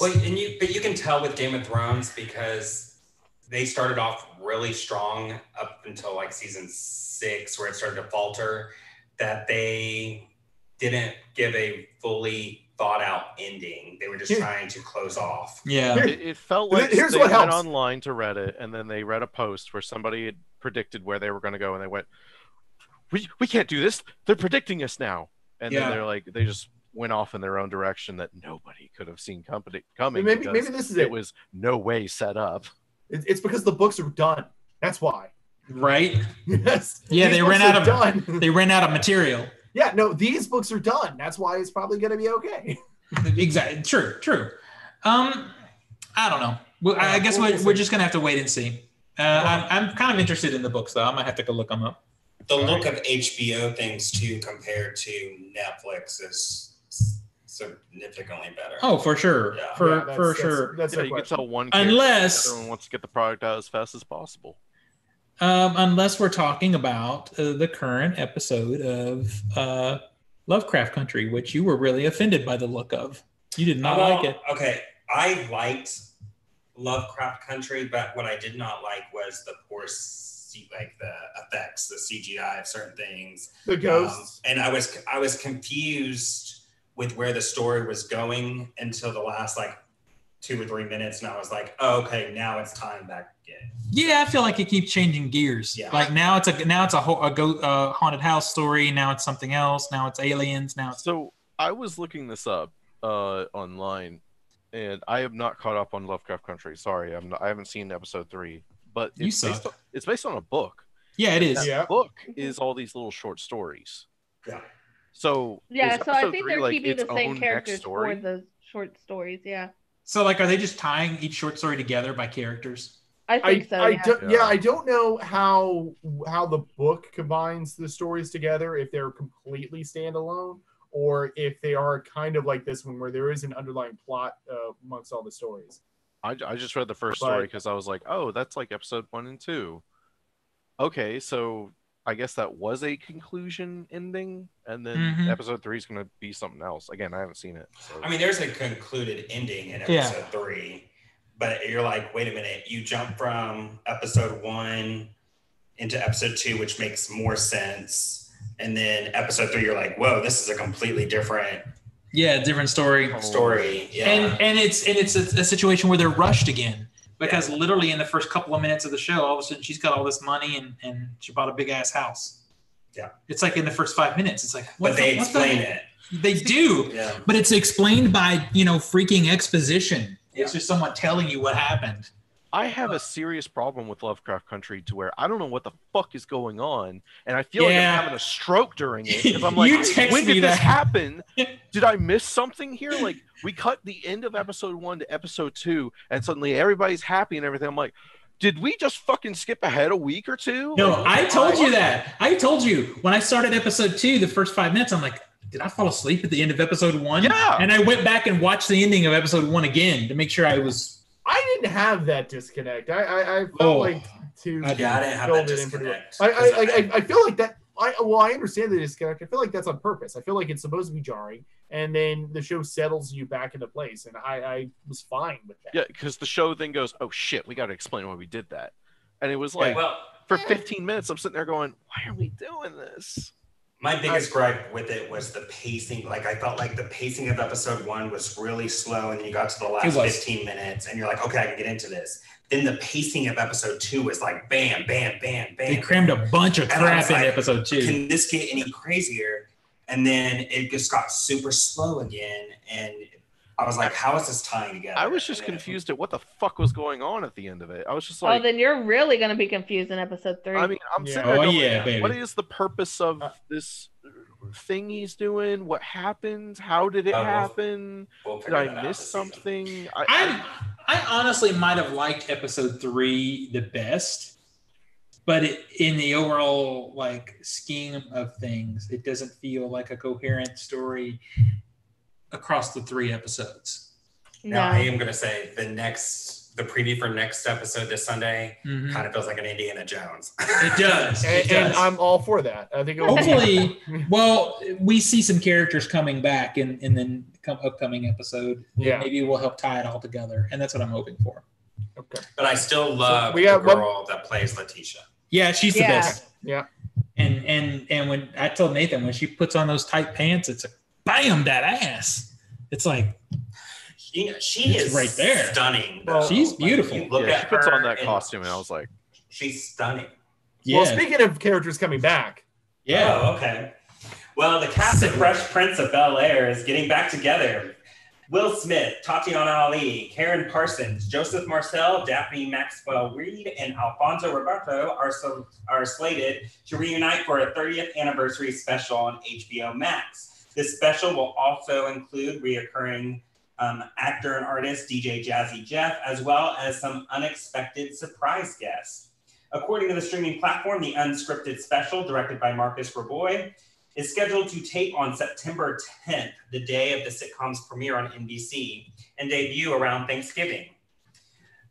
Well, but you can tell with Game of Thrones because they started off really strong up until like season 6, where it started to falter, that they didn't give a fully thought out ending. They were just trying to close off. Yeah. It felt like they went online to Reddit, and then they read a post where somebody had predicted where they were going to go, and they went, we can't do this. They're predicting us now. And then they're like, they just went off in their own direction that nobody could have seen coming. Maybe this is it was no way set up. It's because the books are done. That's why. Right? Yes. Yeah, they ran out of material. Yeah, no, these books are done. That's why it's probably going to be okay. Exactly. True. I don't know. Well, I guess we're just going to have to wait and see. I'm kind of interested in the books, though. I might have to go look them up. The look of HBO things, too, compared to Netflix is significantly better. Oh, for sure. Yeah. For sure. That's you can tell one unless everyone wants to get the product out as fast as possible. Unless we're talking about the current episode of Lovecraft Country, which you were really offended by the look of. You did not like it. Okay, I liked Lovecraft Country, but what I did not like was the poor, like the effects, the CGI of certain things, the ghosts, and I was confused with where the story was going until the last like 2 or 3 minutes, and I was like, oh, okay, now it's time back again. Yeah, I feel like it keeps changing gears. Yeah. Like now it's a haunted house story. Now it's something else. Now it's aliens. So I was looking this up online, and I have not caught up on Lovecraft Country. Sorry, I haven't seen episode 3, but it's based on a book. Yeah, it is. That book is all these little short stories. Yeah. So I think they're keeping the same characters for the short stories. Yeah. So like, are they just tying each short story together by characters? I think so. I don't know how the book combines the stories together, if they're completely standalone or if they are kind of like this one where there is an underlying plot amongst all the stories. I just read the first story because I was like, oh, that's like episode 1 and 2. Okay, so I guess that was a conclusion ending, and then episode 3 is going to be something else. Again, I haven't seen it. So. I mean, there's a concluded ending in episode 3, but you're like, wait a minute, you jump from episode 1 into episode 2, which makes more sense, and then episode 3, you're like, whoa, this is a completely different story. Yeah, and it's a situation where they're rushed again. Because literally in the first couple of minutes of the show, all of a sudden she's got all this money and she bought a big ass house. Yeah. It's like in the first 5 minutes. It's like, but they explain it. They do. Yeah. But it's explained by, freaking exposition. It's just someone telling you what happened. I have a serious problem with Lovecraft Country to where I don't know what the fuck is going on, and I feel like I'm having a stroke during it. If I'm like, when did this happen? Did I miss something here? Like, we cut the end of episode 1 to episode 2, and suddenly everybody's happy and everything. I'm like, did we just fucking skip ahead a week or 2? No, I told you that. I told you when I started episode 2, the first 5 minutes, I'm like, did I fall asleep at the end of episode 1? Yeah. And I went back and watched the ending of episode 1 again to make sure I was. I didn't have that disconnect. I felt like to I didn't have that disconnect. I feel like that. I understand the disconnect. I feel like that's on purpose. I feel like it's supposed to be jarring, and then the show settles you back into place, and I was fine with that. Yeah, because the show then goes, oh shit, we got to explain why we did that, and it was like for 15 minutes, I'm sitting there going, why are we doing this? My biggest gripe with it was the pacing. Like, I felt like the pacing of episode 1 was really slow, and then you got to the last 15 minutes, and you're like, okay, I can get into this. Then the pacing of episode 2 was like, bam, bam, bam, bam. They crammed a bunch of crap in episode 2. Can this get any crazier? And then it just got super slow again, and I was like, how is this tying together? I was just confused at what the fuck was going on at the end of it. I was just like... Oh, then you're really going to be confused in episode 3. I mean, I'm sitting there going, baby. What is the purpose of this thing he's doing? What happened? How did it happen? Did I miss something? I honestly might have liked episode 3 the best, but in the overall scheme of things, it doesn't feel like a coherent story across the 3 episodes. Now, I am going to say the preview for next episode this Sunday kind of feels like an Indiana Jones. It does. And I'm all for that. I think hopefully, we see some characters coming back in the upcoming episode. Yeah. Maybe we'll help tie it all together, and that's what I'm hoping for. Okay. But I still love the girl that plays Letitia. Yeah, she's the best. Yeah. And when I told Nathan, when she puts on those tight pants, it's a bam, that ass. It's like she is right there, stunning. Well, she's beautiful. Look at she puts on that costume, and I was like, she's stunning. Yeah. Well, speaking of characters coming back. Yeah. Oh, okay. Well, the cast of Fresh Prince of Bel-Air is getting back together. Will Smith, Tatiana Ali, Karen Parsons, Joseph Marcel, Daphne Maxwell Reid, and Alfonso Roberto are slated to reunite for a 30th anniversary special on HBO Max. This special will also include reoccurring actor and artist DJ Jazzy Jeff, as well as some unexpected surprise guests. According to the streaming platform, the unscripted special, directed by Marcus Raboy, is scheduled to tape on September 10th, the day of the sitcom's premiere on NBC, and debut around Thanksgiving.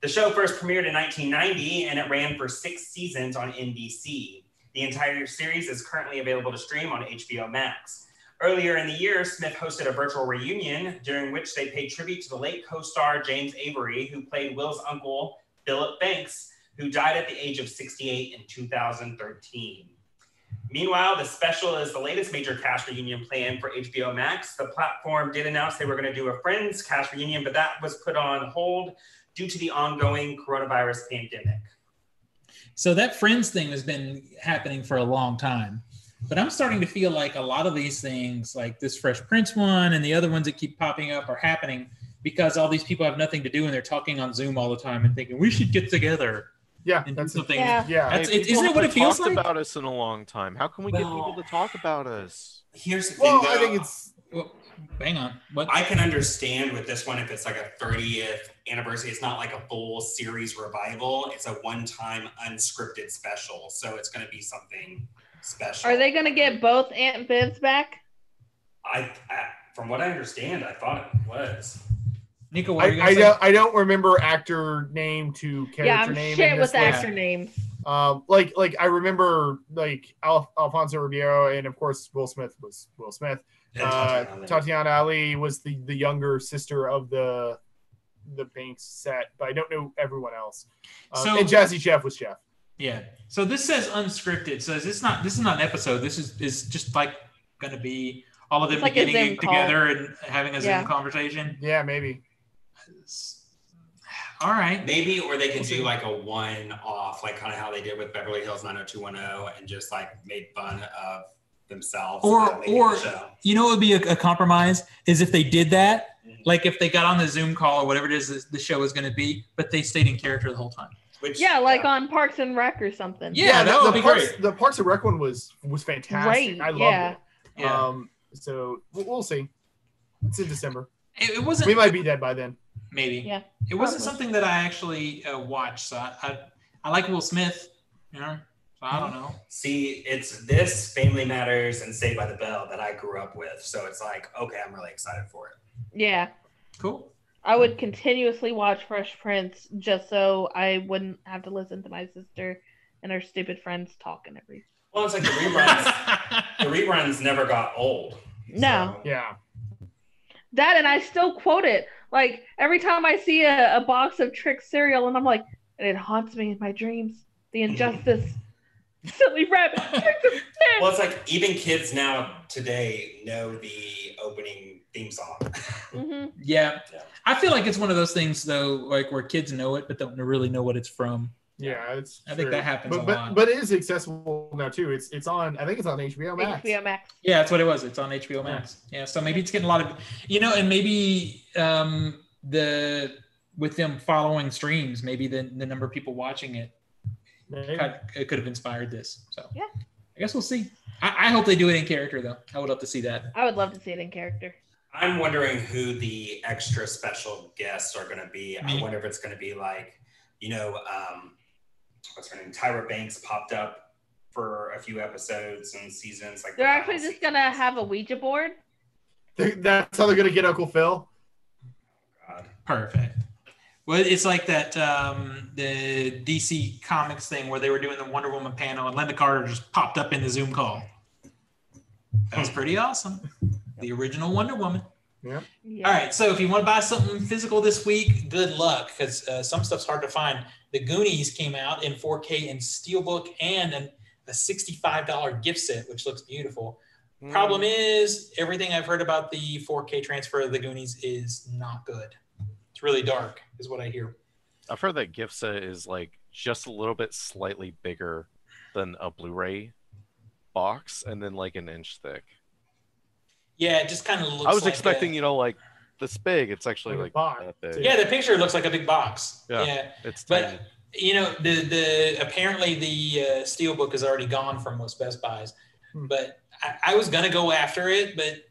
The show first premiered in 1990, and it ran for 6 seasons on NBC. The entire series is currently available to stream on HBO Max. Earlier in the year, Smith hosted a virtual reunion during which they paid tribute to the late co-star James Avery, who played Will's uncle, Philip Banks, who died at the age of 68 in 2013. Meanwhile, the special is the latest major cast reunion plan for HBO Max. The platform did announce they were going to do a Friends cast reunion, but that was put on hold due to the ongoing coronavirus pandemic. So that Friends thing has been happening for a long time. But I'm starting to feel like a lot of these things, like this Fresh Prince one and the other ones that keep popping up, are happening because all these people have nothing to do and they're talking on Zoom all the time and thinking, we should get together. Yeah, and that's do something. Yeah. Isn't it what it feels like? About us in a long time. How can we get people to talk about us? Here's the thing, though. I think it's... Well, hang on. What? I can understand with this one if it's like a 30th anniversary. It's not like a full series revival. It's a one-time unscripted special. So it's going to be something special. Are they going to get both Aunt Viv's back? I from what I understand, I thought it was. Nico, what are you gonna say? I don't remember actor name to character name. Yeah, I'm shit with actor names. Like I remember Alfonso Ribeiro, and of course Will Smith was Will Smith. Tatiana Ali was the younger sister of the Banks set, but I don't know everyone else. And Jazzy Jeff was Jeff. Yeah. So this says unscripted. So this is not an episode. This is just like going to be all of them like getting together and having a Zoom conversation. Yeah, maybe. All right. Maybe, or they could do like a one-off, like kind of how they did with Beverly Hills 90210, and just like made fun of themselves. Or you know what would be a compromise is if they did that, like if they got on the Zoom call or whatever it is the show is going to be, but they stayed in character the whole time. On Parks and Rec or something. Yeah, that would be great. The Parks and Rec one was fantastic. Great, I loved it. Yeah. So we'll see. It's in December. It wasn't. We might be dead by then. Maybe. Yeah. It wasn't something that I actually watched. So I like Will Smith. You know. So I don't know. See, it's this, Family Matters, and Saved by the Bell that I grew up with. So it's like, okay, I'm really excited for it. Yeah. Cool. I would continuously watch Fresh Prince just so I wouldn't have to listen to my sister and her stupid friends talking every. Well, it's like the reruns. The reruns never got old. No. So. Yeah. That, and I still quote it. Like every time I see a box of Trick cereal, and I'm like, and it haunts me in my dreams. The injustice. Silly rabbit. Well, it's like even kids now today know the opening theme song. Mm-hmm. Yeah. Yeah. I feel like it's one of those things though, like where kids know it but don't really know what it's from. Yeah, it's I think true. that happens a but, lot. But it is accessible now too. It's on. I think it's on HBO Max. HBO Max. Yeah, that's what it was. It's on HBO Max. Yeah, so maybe it's getting a lot of, and maybe with them following streams, maybe the number of people watching it, it could have inspired this. So yeah, I guess we'll see. I hope they do it in character though. I would love to see that. I would love to see it in character. I'm wondering who the extra special guests are going to be. I wonder if it's going to be like, what's her name? Tyra Banks popped up for a few episodes and seasons. Like they're actually just going to have a Ouija board. That's how they're going to get Uncle Phil. God. Perfect. Well, it's like that the DC Comics thing where they were doing the Wonder Woman panel and Linda Carter just popped up in the Zoom call. That was pretty awesome. The original Wonder Woman. Yeah. All right. So if you want to buy something physical this week, good luck because some stuff's hard to find. The Goonies came out in 4K and Steelbook and a $65 gift set, which looks beautiful. Problem is, everything I've heard about the 4K transfer of the Goonies is not good. It's really dark, is what I hear. I've heard that gift set is like just a little bit slightly bigger than a Blu-ray box and then like an inch thick. Yeah, it just kind of looks I was like expecting, like this big. It's actually like that big. Yeah, the picture looks like a big box. Yeah. It's but tiny. the apparently the Steelbook is already gone from most Best Buys. But I was gonna go after it, but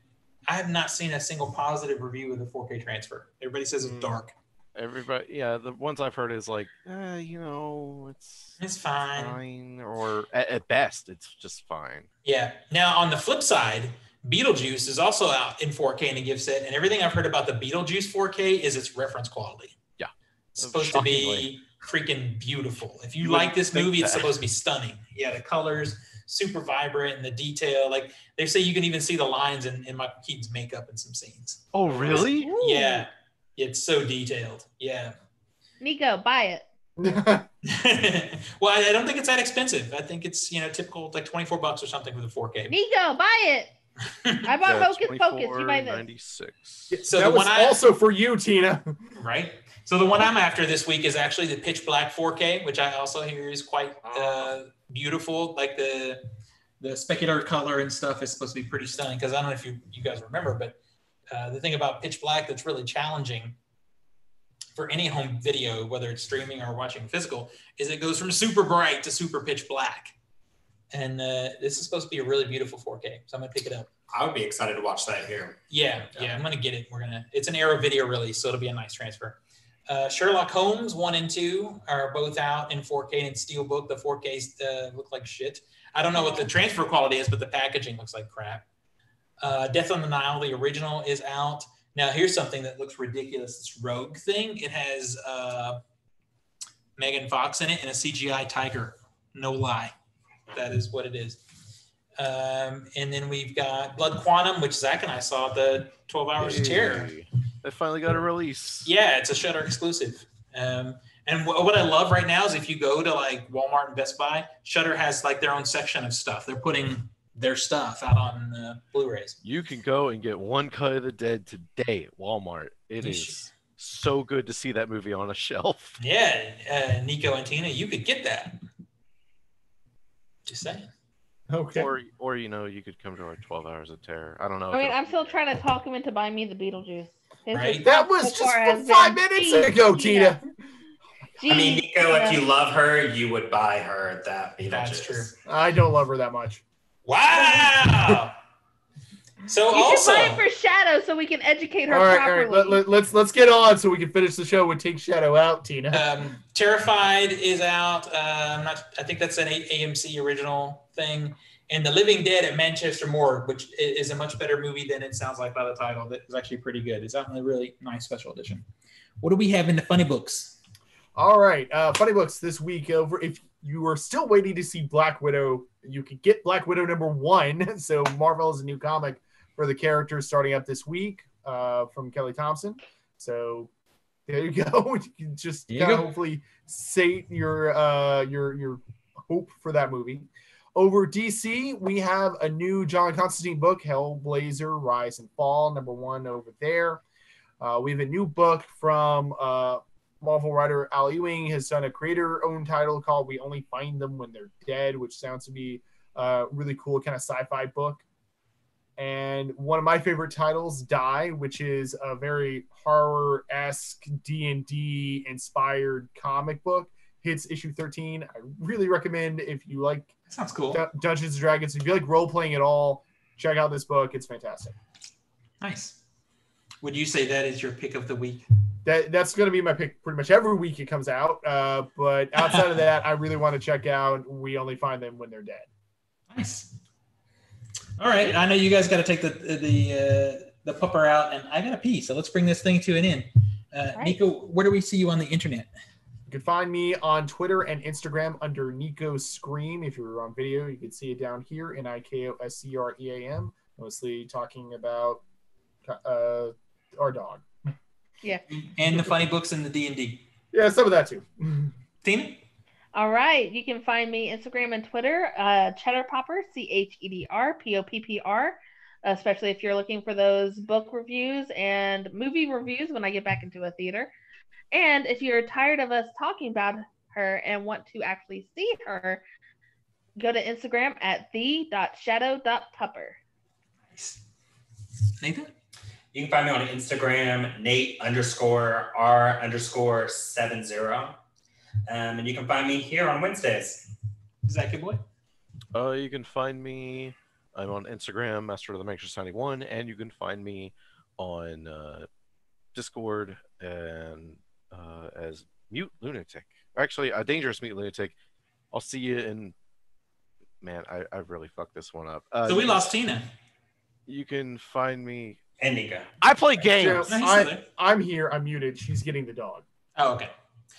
I have not seen a single positive review of the 4K transfer. Everybody says it's dark. Everybody, the ones I've heard is like, it's fine, or at best, it's just fine. Yeah. Now on the flip side, Beetlejuice is also out in 4K in a gift set, and everything I've heard about the Beetlejuice 4K is its reference quality. Yeah, it's supposed to be freaking beautiful. If you like this movie, it's supposed to be stunning. Yeah, the colors super vibrant and the detail. Like they say, you can even see the lines in Michael Keaton's makeup in some scenes. Oh, really? Yeah, it's so detailed. Yeah. Nico, buy it. Well, I don't think it's that expensive. I think it's typical like $24 or something for the 4K. Nico, buy it. I bought Hocus Pocus. You buy this. $96. So that was also for you, Tina. Right. So the one I'm after this week is actually the Pitch Black 4K, which I also hear is quite beautiful. Like the specular color and stuff is supposed to be pretty stunning. Because I don't know if you guys remember, but the thing about Pitch Black that's really challenging for any home video, whether it's streaming or watching physical, is it goes from super bright to super pitch black. And this is supposed to be a really beautiful 4K, so I'm gonna pick it up. I would be excited to watch that here. Yeah, I'm gonna get it. It's an Arrow Video release, so it'll be a nice transfer. Sherlock Holmes 1 and 2 are both out in 4K and Steelbook. The 4Ks look like shit. I don't know what the transfer quality is, but the packaging looks like crap. Death on the Nile, the original, is out. Now here's something that looks ridiculous. This Rogue thing. It has Megan Fox in it and a CGI tiger. No lie. That is what it is. And then we've got Blood Quantum, which Zach and I saw at the 12 Hours of Terror. They finally got a release. Yeah, it's a Shudder exclusive. And what I love right now is if you go to like Walmart and Best Buy, Shudder has like their own section of stuff. They're putting their stuff out on Blu-rays. You can go and get One Cut of the Dead today at Walmart. It is so good to see that movie on a shelf. Yeah, Nico and Tina, you could get that. Just saying. Okay. Or you could come to our 12 Hours of Terror. I don't know. I mean, I'm still trying to talk him into buying me the Beetlejuice. Right. That was just 5 minutes ago, Tina. I mean, Nico, if you love her, you would buy her that Beetlejuice. That's true. I don't love her that much. Wow. So you also, should buy it for Shadow so we can educate her properly. All right. Let's get on so we can finish the show and take Shadow out, Tina. Terrified is out. I think that's an AMC original thing. And The Living Dead at Manchester Morgue, which is a much better movie than it sounds like by the title. That is actually pretty good. It's out in a really nice special edition. What do we have in the funny books? All right, funny books this week. If you are still waiting to see Black Widow, you can get Black Widow #1. So Marvel is a new comic for the characters starting up this week from Kelly Thompson. So there you go. You can just hopefully sate your hope for that movie. Over DC, we have a new John Constantine book, Hellblazer: Rise and Fall, #1 over there. We have a new book from Marvel writer Al Ewing has done a creator-owned title called We Only Find Them When They're Dead, which sounds to be a really cool kind of sci-fi book. And one of my favorite titles, Die, which is a very horror-esque D&D inspired comic book, hits issue 13. I really recommend if you like sounds cool. Dungeons and Dragons, if you like role-playing at all, check out this book. It's fantastic. Nice. Would you say that is your pick of the week? That's going to be my pick pretty much every week it comes out. But outside of that, I really want to check out We Only Find Them When They're Dead. Nice. All right. I know you guys got to take the pupper out, and I got to pee. So let's bring this thing to an end. Right. Nico, where do we see you on the internet? You can find me on Twitter and Instagram under Nico Scream. If you're on video, you can see it down here, NIKOSCREAM, mostly talking about our dog. Yeah. And the funny books and the D&D. Yeah, some of that too. Tina? All right. You can find me Instagram and Twitter, Cheddar Popper, CHEDRPOPPR, especially if you're looking for those book reviews and movie reviews when I get back into a theater. And if you're tired of us talking about her and want to actually see her, go to Instagram at the.shadow.pupper. Nice. Nathan? You can find me on Instagram, Nate_R_70. And you can find me here on Wednesdays. Zach, your boy? You can find me. I'm on Instagram, Master of the Matrix 91, and you can find me on Discord and as Mute Lunatic. Actually, a Dangerous Mute Lunatic. I'll see you in. Man, I really fucked this one up. So we lost Tina. You can find me. And Nika. I play games. So, I'm here. I'm muted. She's getting the dog. Oh, okay.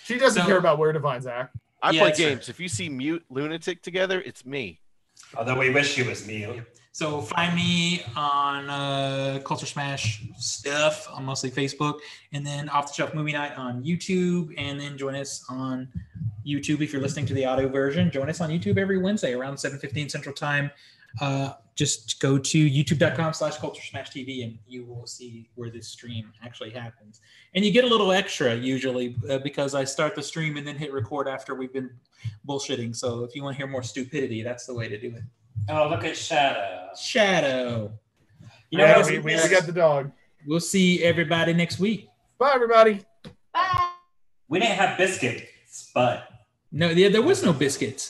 She doesn't care about Where Divine Zach. I play games. If you see Mute Lunatic together, it's me. Although we wish she was me. So find me on Culturesmash stuff on mostly Facebook, and then Off the Shelf Movie Night on YouTube, and then join us on YouTube if you're listening to the audio version. Join us on YouTube every Wednesday around 7:15 Central Time. Just go to youtube.com/CultureSmashTV and you will see where this stream actually happens. And you get a little extra usually because I start the stream and then hit record after we've been bullshitting. So if you want to hear more stupidity, that's the way to do it. Oh, look at Shadow. Shadow. You know, we got the dog. We'll see everybody next week. Bye, everybody. Bye. We didn't have biscuits, but No, there was no biscuits.